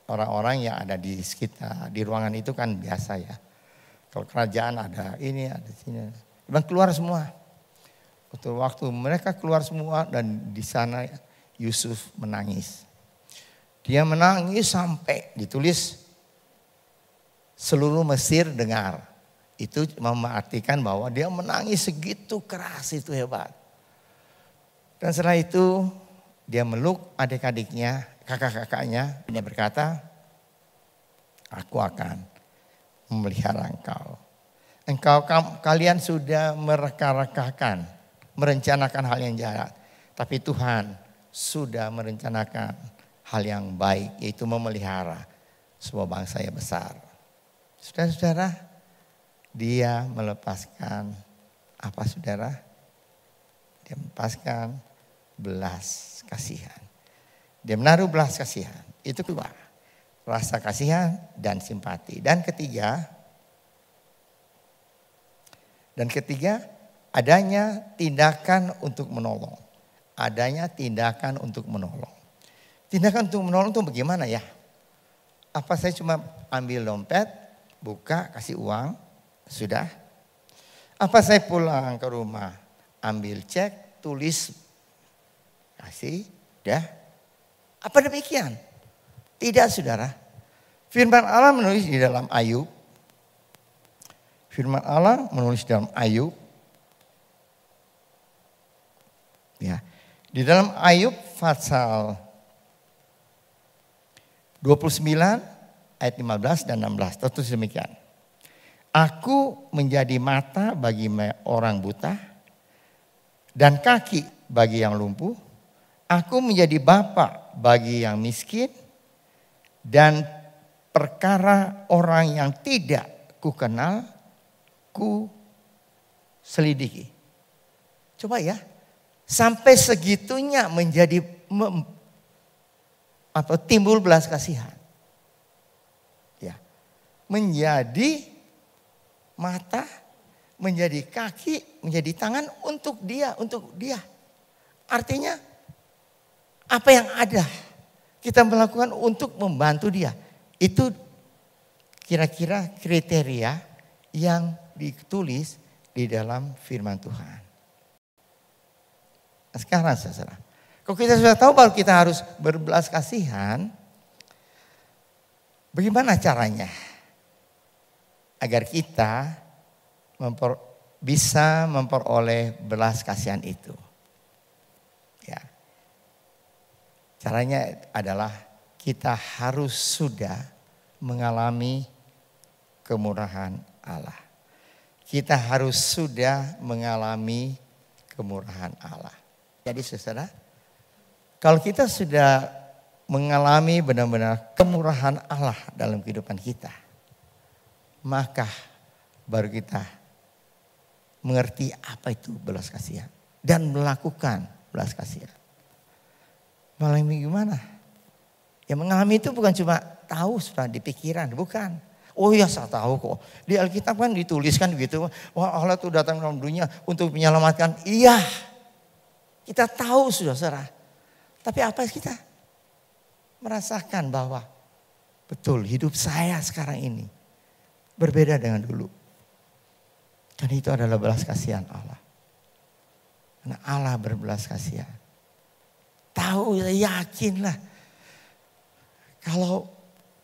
orang-orang yang ada di sekitar, di ruangan itu kan biasa ya. Kalau kerajaan ada ini, ada sini. Memang keluar semua. Waktu mereka keluar semua dan di sana Yusuf menangis. Dia menangis sampai ditulis seluruh Mesir dengar. Itu mengartikan bahwa dia menangis segitu keras, itu hebat. Dan setelah itu dia meluk adik-adiknya, kakak-kakaknya. Dia berkata, aku akan memelihara engkau. Kalian sudah mereka-rekakan, merencanakan hal yang jahat. Tapi Tuhan sudah merencanakan hal yang baik, yaitu memelihara sebuah bangsa yang besar. Saudara-saudara, dia melepaskan apa saudara? Dia melepaskan belas kasihan. Dia menaruh belas kasihan. Itu keluar. Rasa kasihan dan simpati. Dan ketiga, adanya tindakan untuk menolong. Adanya tindakan untuk menolong. Tindakan untuk menolong itu bagaimana ya? Apa saya cuma ambil dompet, buka, kasih uang, sudah? Apa saya pulang ke rumah, ambil cek, tulis, kasih, dah? Apa demikian? Tidak saudara. Firman Allah menulis di dalam Ayub. Firman Allah menulis dalam Ayub. Ya, di dalam Ayub pasal 29 ayat 15 dan 16 tertulis demikian. Aku menjadi mata bagi orang buta dan kaki bagi yang lumpuh. Aku menjadi bapa bagi yang miskin dan perkara orang yang tidak kukenal ku selidiki. Coba ya, sampai segitunya menjadi atau timbul belas kasihan. Ya, menjadi mata menjadi kaki, menjadi tangan untuk dia, Artinya apa yang ada kita melakukan untuk membantu dia. Itu kira-kira kriteria yang ditulis di dalam firman Tuhan. Nah, sekarang saudara, kalau kita sudah tahu bahwa kita harus berbelas kasihan, bagaimana caranya agar kita bisa memperoleh belas kasihan itu? Ya, caranya adalah kita harus sudah mengalami kemurahan Allah. Kita harus sudah mengalami kemurahan Allah. Jadi saudara, kalau kita sudah mengalami benar-benar kemurahan Allah dalam kehidupan kita, maka baru kita mengerti apa itu belas kasihan dan melakukan belas kasihan. Mengalami gimana? Ya mengalami itu bukan cuma tahu sudah di pikiran, bukan. Oh ya saya tahu kok. Di Alkitab kan dituliskan gitu. Wah Allah itu datang dalam dunia untuk menyelamatkan. Iya. Kita tahu sudah saudara. Tapi apa kita merasakan bahwa betul hidup saya sekarang ini berbeda dengan dulu. Dan itu adalah belas kasihan Allah. Karena Allah berbelas kasihan. Tahu, yakinlah. Kalau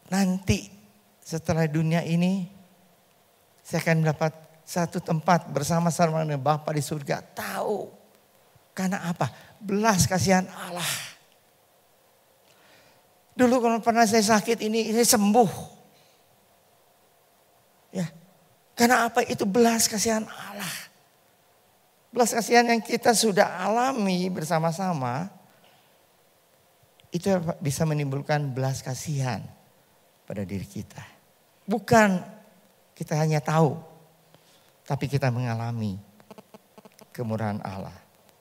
nanti setelah dunia ini saya akan mendapat satu tempat bersama-sama dengan Bapa di surga. Tahu. Karena apa? Belas kasihan Allah. Dulu kalau pernah saya sakit ini saya sembuh. Ya. Karena apa? Itu belas kasihan Allah. Belas kasihan yang kita sudah alami bersama-sama. Itu bisa menimbulkan belas kasihan pada diri kita. Bukan kita hanya tahu. Tapi kita mengalami kemurahan Allah.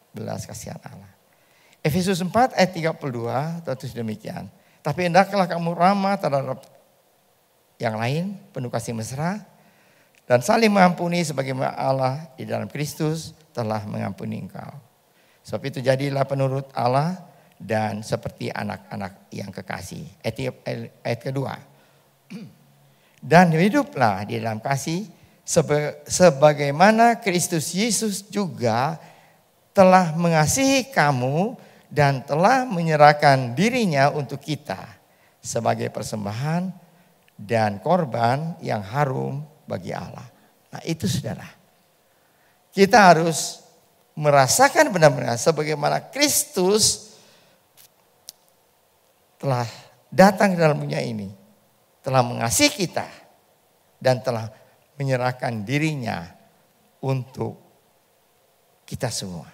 Belas kasihan Allah. Efesus 4 ayat 32 tertulis demikian. Tapi hendaklah kamu ramah terhadap yang lain, penuh kasih mesra, dan saling mengampuni sebagaimana Allah di dalam Kristus telah mengampuni engkau. Sebab itu jadilah penurut Allah dan seperti anak-anak yang kekasih. Ayat kedua. Dan hiduplah di dalam kasih sebagaimana Kristus Yesus juga telah mengasihi kamu dan telah menyerahkan dirinya untuk kita sebagai persembahan dan korban yang harum bagi Allah. Nah itu saudara. Kita harus merasakan benar-benar sebagaimana Kristus telah datang ke dalam dunia ini. Telah mengasihi kita dan telah menyerahkan dirinya untuk kita semua.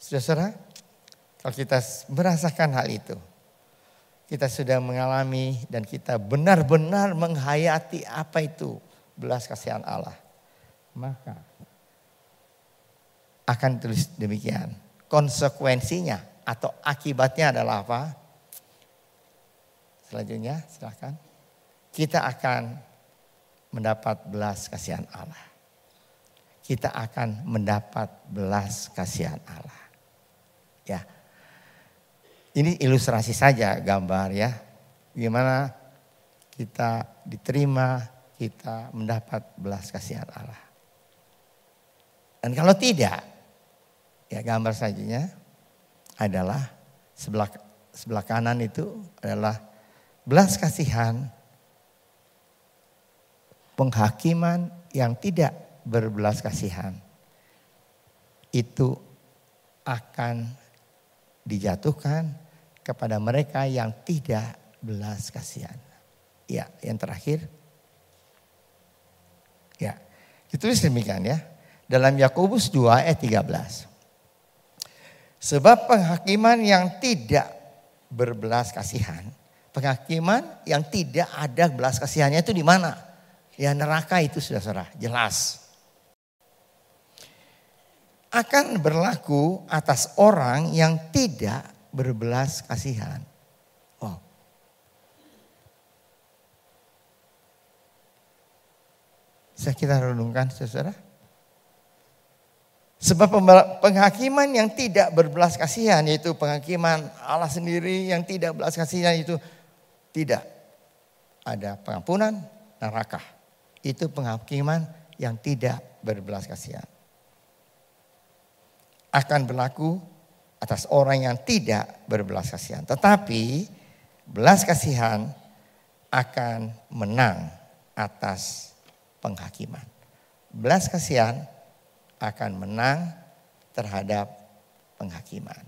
Saudara, kalau kita merasakan hal itu, kita sudah mengalami dan kita benar-benar menghayati apa itu belas kasihan Allah. Maka akan tulis demikian. Konsekuensinya atau akibatnya adalah apa? Selanjutnya silakan. Kita akan mendapat belas kasihan Allah. Kita akan mendapat belas kasihan Allah. Ya. Ini ilustrasi saja, gambar ya. Gimana kita diterima, kita mendapat belas kasihan Allah. Dan kalau tidak, ya gambar saja adalah sebelah kanan itu adalah belas kasihan penghakiman yang tidak berbelas kasihan. Itu akan dijatuhkan kepada mereka yang tidak belas kasihan. Ya, yang terakhir. Ya, ditulis demikian ya. Dalam Yakobus 2 ayat 13. Sebab penghakiman yang tidak berbelas kasihan, penghakiman yang tidak ada belas kasihannya itu di mana? Ya neraka itu sudah saudara, jelas. Akan berlaku atas orang yang tidak berbelas kasihan. Saya kita renungkan saudara. Sebab penghakiman yang tidak berbelas kasihan, yaitu penghakiman Allah sendiri yang tidak belas kasihan, itu tidak ada pengampunan, neraka. Itu penghakiman yang tidak berbelas kasihan. Akan berlaku atas orang yang tidak berbelas kasihan. Tetapi belas kasihan akan menang atas penghakiman. Belas kasihan akan menang terhadap penghakiman.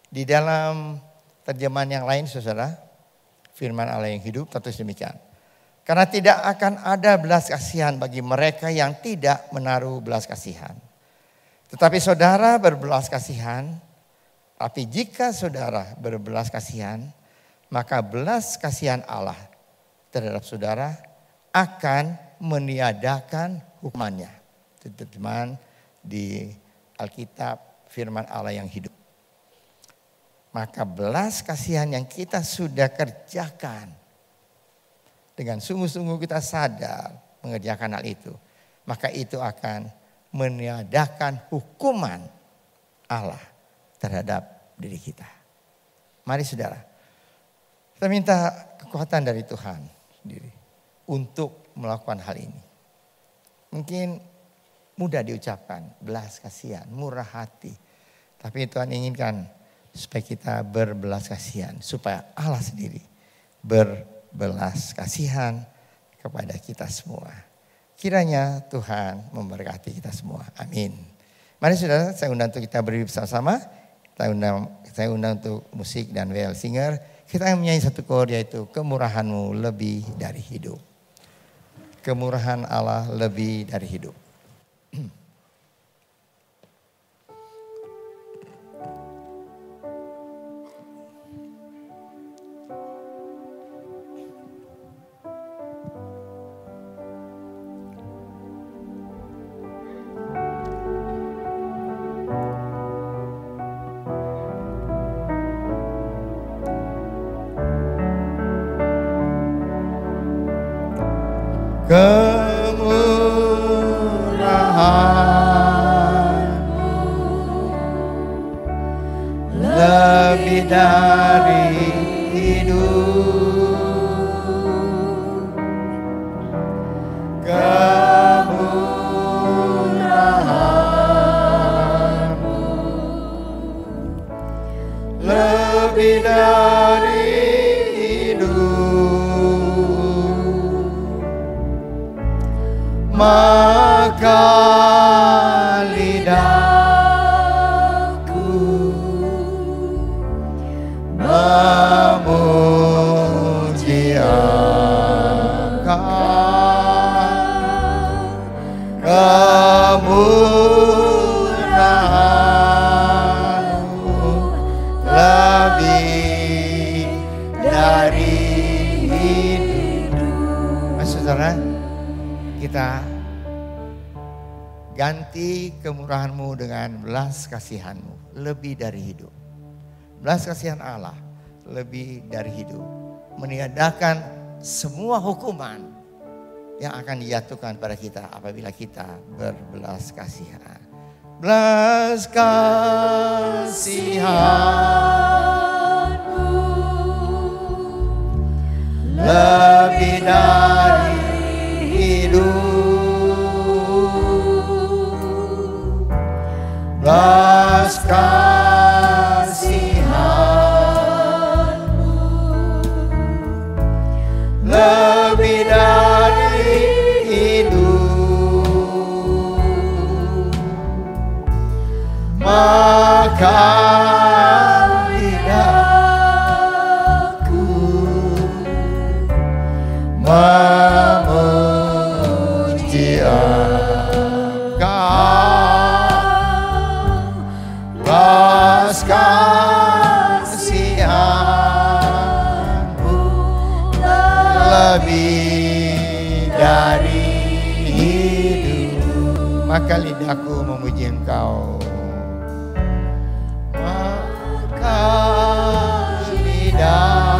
Di dalam terjemahan yang lain saudara, firman Allah yang hidup tertulis demikian. Karena tidak akan ada belas kasihan bagi mereka yang tidak menaruh belas kasihan. Tetapi saudara berbelas kasihan, tapi jika saudara berbelas kasihan, maka belas kasihan Allah terhadap saudara akan meniadakan hukumannya. Itu terjemahan di Alkitab firman Allah yang hidup. Maka belas kasihan yang kita sudah kerjakan, dengan sungguh-sungguh kita sadar mengerjakan hal itu, maka itu akan meniadakan hukuman Allah terhadap diri kita. Mari saudara, kita minta kekuatan dari Tuhan sendiri untuk melakukan hal ini. Mungkin mudah diucapkan, belas kasihan, murah hati. Tapi Tuhan inginkan supaya kita berbelas kasihan, supaya Allah sendiri berbelas kasihan kepada kita semua. Kiranya Tuhan memberkati kita semua. Amin. Mari saudara, saya undang untuk kita berdiri bersama-sama. Saya undang untuk musik dan well singer. Kita akan menyanyi satu kor, yaitu kemurahan-Mu lebih dari hidup. Kemurahan Allah lebih dari hidup. Lebih dari hidup, kemurahan-Mu lebih dari hidup, maka lidah memuji Engkau, kemurahan-Mu lebih dari hidup. Mas saudara, kita ganti kemurahan-Mu dengan belas kasihan-Mu lebih dari hidup. Belas kasihan Allah lebih dari hidup. Meniadakan semua hukuman yang akan dijatuhkan pada kita apabila kita berbelas kasihan. Belas kasihan-Mu lebih dari hidup. Belas lebih dari hidup, maka lidahku memuji Engkau, belas kasihan-Mu lebih dari hidup, maka lidahku memuji Engkau, maka lidahku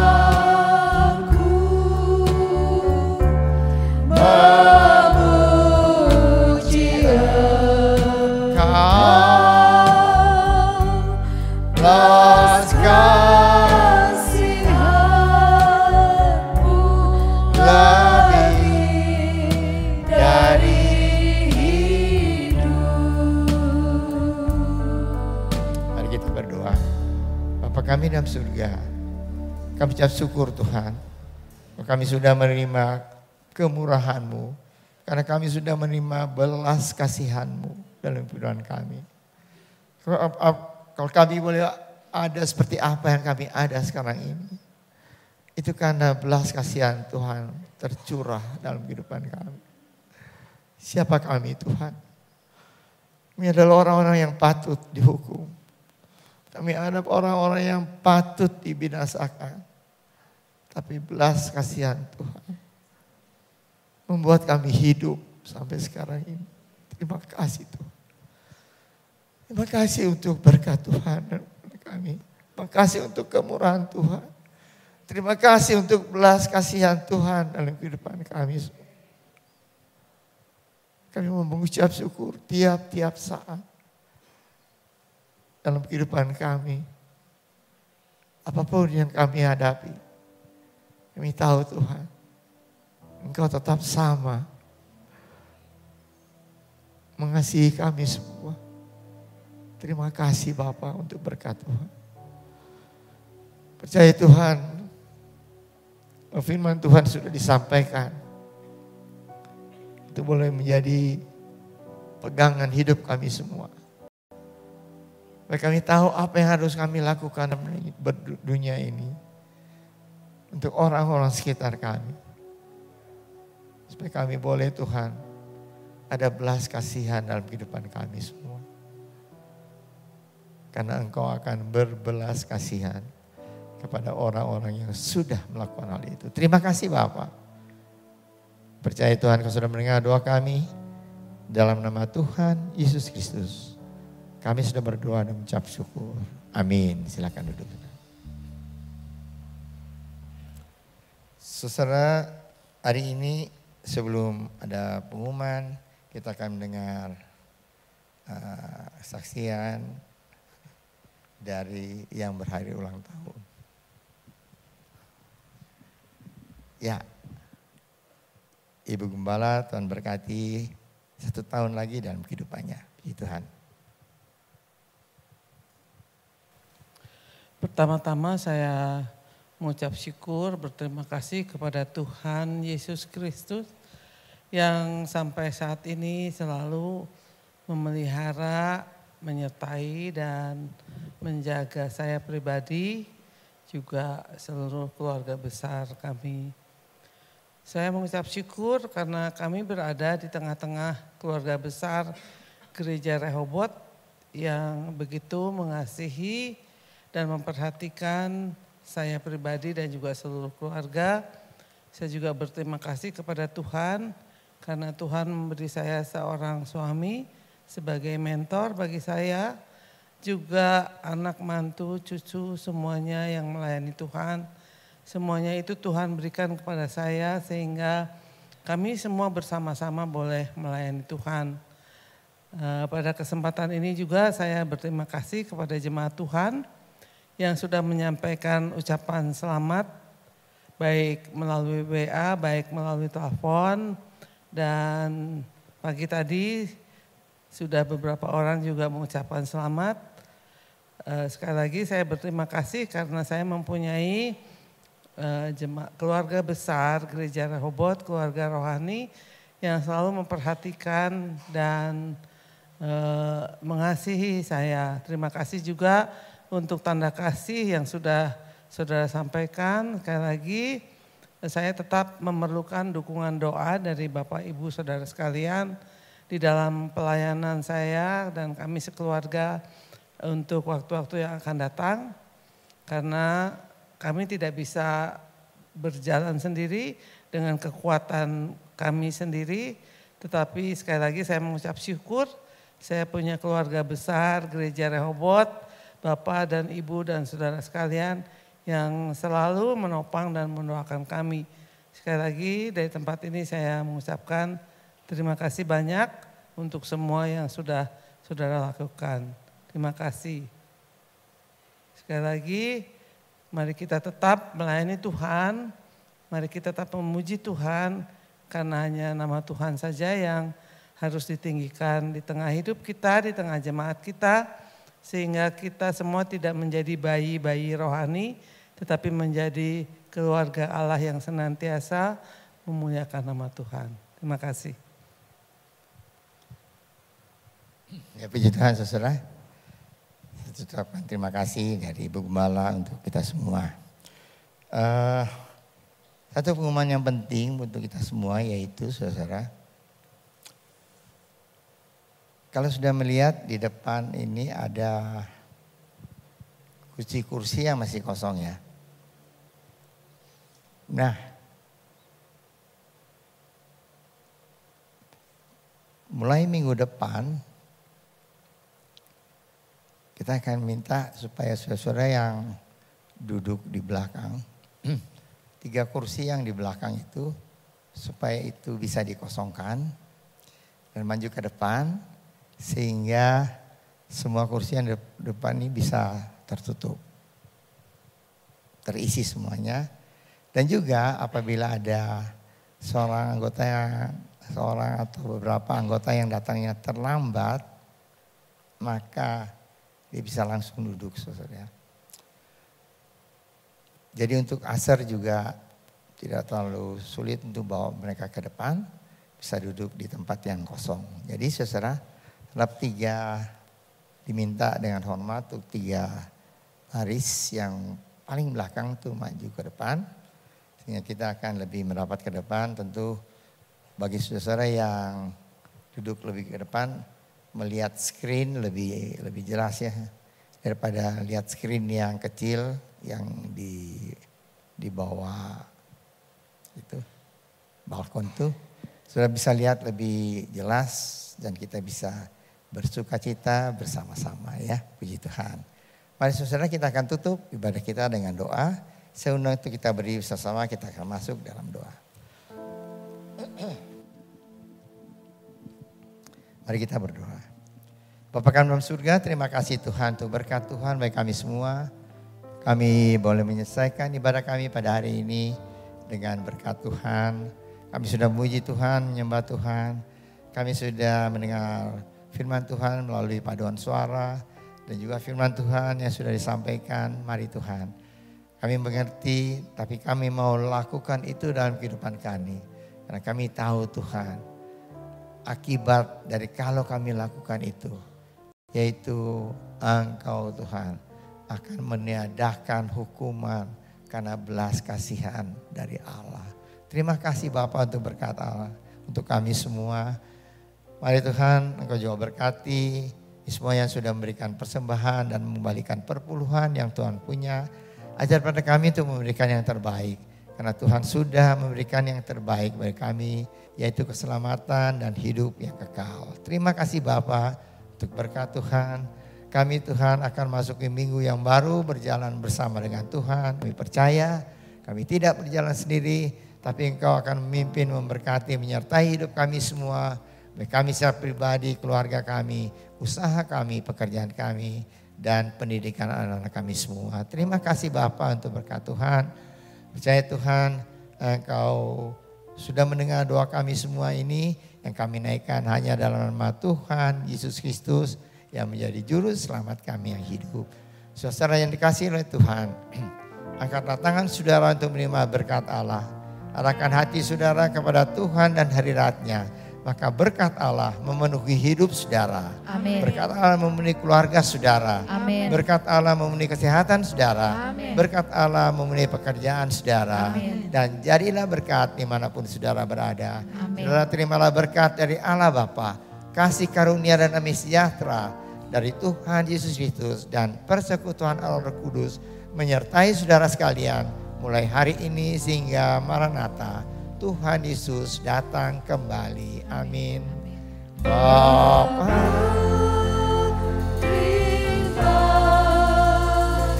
memuji dalam surga, kami ucap syukur Tuhan. Kami sudah menerima kemurahan-Mu, karena kami sudah menerima belas kasihan-Mu dalam kehidupan kami. Kalau kami boleh ada seperti apa yang kami ada sekarang ini, itu karena belas kasihan Tuhan tercurah dalam kehidupan kami. Siapa kami Tuhan? Kami adalah orang-orang yang patut dihukum. Kami adalah orang-orang yang patut dibinasakan. Tapi belas kasihan Tuhan membuat kami hidup sampai sekarang ini. Terima kasih Tuhan. Terima kasih untuk berkat Tuhan dan kami. Terima kasih untuk kemurahan Tuhan. Terima kasih untuk belas kasihan Tuhan dalam kehidupan kami. Kami mau mengucap syukur tiap-tiap saat dalam kehidupan kami. Apapun yang kami hadapi, kami tahu Tuhan, Engkau tetap sama mengasihi kami semua. Terima kasih Bapa untuk berkat Tuhan. Percaya Tuhan, firman Tuhan sudah disampaikan. Itu boleh menjadi pegangan hidup kami semua. Supaya kami tahu apa yang harus kami lakukan dalam dunia ini. Untuk orang-orang sekitar kami. Supaya kami boleh Tuhan ada belas kasihan dalam kehidupan kami semua. Karena Engkau akan berbelas kasihan kepada orang-orang yang sudah melakukan hal itu. Terima kasih Bapak. Percaya Tuhan Kau sudah mendengar doa kami. Dalam nama Tuhan Yesus Kristus. Kami sudah berdoa dan mengucap syukur. Amin. Silakan duduk. Saudara, hari ini sebelum ada pengumuman, kita akan mendengar kesaksian dari yang berhari ulang tahun. Ya, Ibu Gembala, Tuhan berkati 1 tahun lagi dalam kehidupannya. Puji Tuhan. Pertama-tama saya mengucap syukur, berterima kasih kepada Tuhan Yesus Kristus yang sampai saat ini selalu memelihara, menyertai dan menjaga saya pribadi, juga seluruh keluarga besar kami. Saya mengucap syukur karena kami berada di tengah-tengah keluarga besar Gereja Rehobot yang begitu mengasihi dan memperhatikan saya pribadi dan juga seluruh keluarga. Saya juga berterima kasih kepada Tuhan karena Tuhan memberi saya seorang suami sebagai mentor bagi saya. Juga anak, mantu, cucu semuanya yang melayani Tuhan. Semuanya itu Tuhan berikan kepada saya sehingga kami semua bersama-sama boleh melayani Tuhan. Pada kesempatan ini juga saya berterima kasih kepada jemaat Tuhan yang sudah menyampaikan ucapan selamat baik melalui WA, baik melalui telepon, dan pagi tadi sudah beberapa orang juga mengucapkan selamat. Sekali lagi saya berterima kasih karena saya mempunyai keluarga besar Gereja Rehobot, keluarga rohani yang selalu memperhatikan dan mengasihi saya. Terima kasih juga untuk tanda kasih yang sudah saudara sampaikan. Sekali lagi saya tetap memerlukan dukungan doa dari Bapak Ibu Saudara sekalian di dalam pelayanan saya dan kami sekeluarga untuk waktu-waktu yang akan datang. Karena kami tidak bisa berjalan sendiri dengan kekuatan kami sendiri. Tetapi sekali lagi saya mengucap syukur saya punya keluarga besar Gereja Rehobot, Bapak dan Ibu dan saudara sekalian yang selalu menopang dan mendoakan kami. Sekali lagi dari tempat ini saya mengucapkan terima kasih banyak untuk semua yang sudah saudara lakukan. Terima kasih. Sekali lagi mari kita tetap melayani Tuhan, mari kita tetap memuji Tuhan karena hanya nama Tuhan saja yang harus ditinggikan di tengah hidup kita, di tengah jemaat kita, Sehingga kita semua tidak menjadi bayi-bayi rohani, tetapi menjadi keluarga Allah yang senantiasa memuliakan nama Tuhan. Terima kasih. Ya, puji Tuhan saudara. Saya ucapkan terima kasih dari Ibu Gembala untuk kita semua. Satu pengumuman yang penting untuk kita semua yaitu saudara. Kalau sudah melihat di depan ini ada kursi-kursi yang masih kosong ya. Nah, mulai minggu depan kita akan minta supaya saudara yang duduk di belakang, 3 kursi yang di belakang itu supaya itu bisa dikosongkan dan maju ke depan sehingga semua kursi yang di depan ini bisa tertutup, terisi semuanya. Dan juga apabila ada seorang atau beberapa anggota yang datangnya terlambat, maka dia bisa langsung duduk saudara. Jadi untuk asar juga tidak terlalu sulit untuk bawa mereka ke depan, bisa duduk di tempat yang kosong. Jadi saudara, lap 3 diminta dengan hormat untuk 3 baris yang paling belakang tuh maju ke depan. Sehingga kita akan lebih merapat ke depan. Tentu bagi saudara yang duduk lebih ke depan, melihat screen lebih jelas ya. Daripada lihat screen yang kecil yang di bawah itu balkon tuh. Sudah bisa lihat lebih jelas dan kita bisa bersukacita bersama-sama ya. Puji Tuhan. Mari saudara, kita akan tutup ibadah kita dengan doa. Saya undang untuk kita berdiri bersama, kita akan masuk dalam doa. Mari kita berdoa. Bapa kami dalam surga, terima kasih Tuhan untuk berkat Tuhan bagi kami semua. Kami boleh menyelesaikan ibadah kami pada hari ini dengan berkat Tuhan. Kami sudah memuji Tuhan, menyembah Tuhan. Kami sudah mendengar firman Tuhan melalui paduan suara dan juga firman Tuhan yang sudah disampaikan. Mari Tuhan, kami mengerti, tapi kami mau lakukan itu dalam kehidupan kami. Karena kami tahu Tuhan, akibat dari kalau kami lakukan itu, yaitu Engkau Tuhan akan meniadakan hukuman karena belas kasihan dari Allah. Terima kasih Bapa untuk berkat Allah, untuk kami semua. Mari Tuhan, Engkau juga berkati semua yang sudah memberikan persembahan dan mengembalikan perpuluhan yang Tuhan punya. Ajar pada kami untuk memberikan yang terbaik. Karena Tuhan sudah memberikan yang terbaik bagi kami, yaitu keselamatan dan hidup yang kekal. Terima kasih Bapa untuk berkat Tuhan. Kami Tuhan akan masuk ke minggu yang baru berjalan bersama dengan Tuhan. Kami percaya kami tidak berjalan sendiri, tapi Engkau akan memimpin, memberkati, menyertai hidup kami semua. Baik kami secara pribadi, keluarga kami, usaha kami, pekerjaan kami, dan pendidikan anak-anak kami semua. Terima kasih Bapa untuk berkat Tuhan. Percaya Tuhan, Engkau sudah mendengar doa kami semua ini yang kami naikkan hanya dalam nama Tuhan Yesus Kristus yang menjadi juru selamat kami yang hidup. Saudara yang dikasihi oleh Tuhan, angkatlah tangan saudara untuk menerima berkat Allah. Arahkan hati saudara kepada Tuhan dan hadirat-Nya. Maka berkat Allah memenuhi hidup saudara. Amin. Berkat Allah memenuhi keluarga saudara. Amin. Berkat Allah memenuhi kesehatan saudara. Amin. Berkat Allah memenuhi pekerjaan saudara. Amin. Dan jadilah berkat dimanapun saudara berada. Amin. Saudara terimalah berkat dari Allah Bapa, kasih karunia dan damai sejahtera dari Tuhan Yesus Kristus dan persekutuan Allah Roh Kudus menyertai saudara sekalian mulai hari ini sehingga Maranatha. Tuhan Yesus datang kembali. Amin. Bapa, terima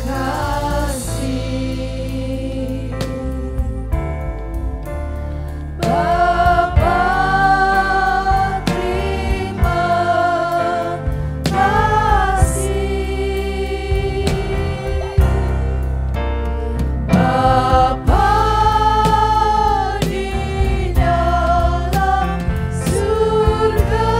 kasih. Bapa, terima kasih. Bapa di dalam surga.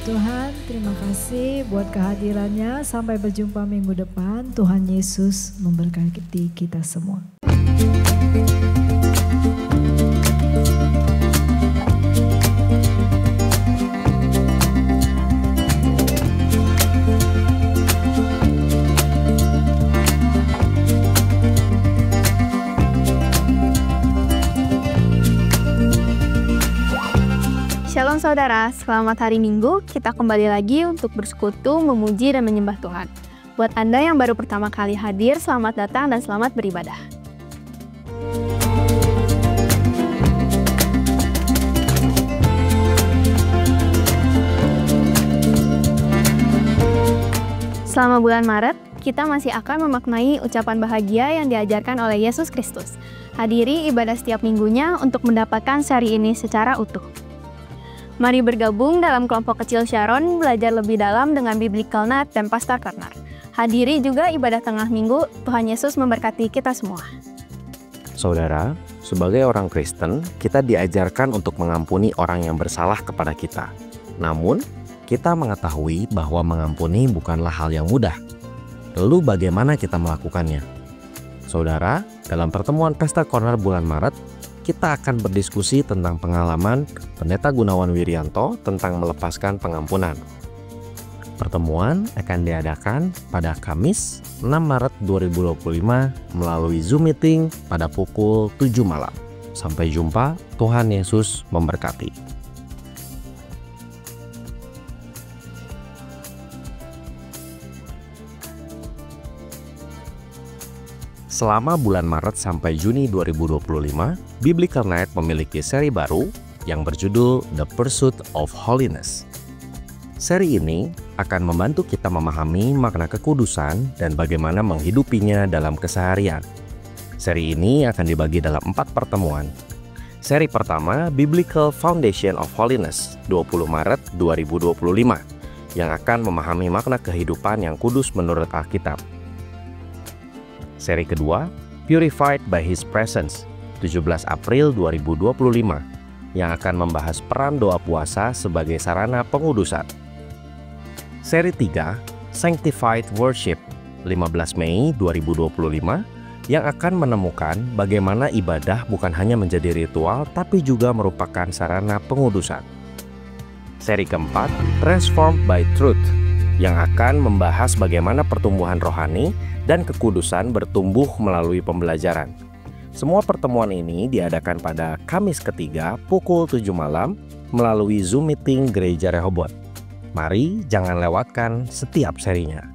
Tuhan, terima kasih buat kehadirannya. Sampai berjumpa minggu depan. Tuhan Yesus memberkati kita semua. Shalom saudara, selamat hari Minggu. Kita kembali lagi untuk bersekutu, memuji, dan menyembah Tuhan. Buat Anda yang baru pertama kali hadir, selamat datang dan selamat beribadah. Selama bulan Maret, kita masih akan memaknai ucapan bahagia yang diajarkan oleh Yesus Kristus. Hadiri ibadah setiap minggunya untuk mendapatkan seri ini secara utuh. Mari bergabung dalam kelompok kecil Sharon, belajar lebih dalam dengan Biblical Night dan Pastor Corner. Hadiri juga ibadah tengah minggu. Tuhan Yesus memberkati kita semua. Saudara, sebagai orang Kristen, kita diajarkan untuk mengampuni orang yang bersalah kepada kita. Namun, kita mengetahui bahwa mengampuni bukanlah hal yang mudah. Lalu bagaimana kita melakukannya? Saudara, dalam pertemuan Pastor Corner bulan Maret, kita akan berdiskusi tentang pengalaman Pendeta Gunawan Wirianto tentang melepaskan pengampunan. Pertemuan akan diadakan pada Kamis 6 Maret 2025 melalui Zoom meeting pada pukul 7 malam. Sampai jumpa, Tuhan Yesus memberkati. Selama bulan Maret sampai Juni 2025, Biblical Night memiliki seri baru yang berjudul The Pursuit of Holiness. Seri ini akan membantu kita memahami makna kekudusan dan bagaimana menghidupinya dalam keseharian. Seri ini akan dibagi dalam 4 pertemuan. Seri pertama, Biblical Foundation of Holiness, 20 Maret 2025, yang akan memahami makna kehidupan yang kudus menurut Alkitab. Seri kedua, Purified by His Presence, 17 April 2025, yang akan membahas peran doa puasa sebagai sarana pengudusan. Seri 3, Sanctified Worship, 15 Mei 2025, yang akan menemukan bagaimana ibadah bukan hanya menjadi ritual, tapi juga merupakan sarana pengudusan. Seri keempat, Transformed by Truth, yang akan membahas bagaimana pertumbuhan rohani dan kekudusan bertumbuh melalui pembelajaran. Semua pertemuan ini diadakan pada Kamis ketiga pukul 7 malam melalui Zoom meeting Gereja Rehoboth. Mari jangan lewatkan setiap serinya.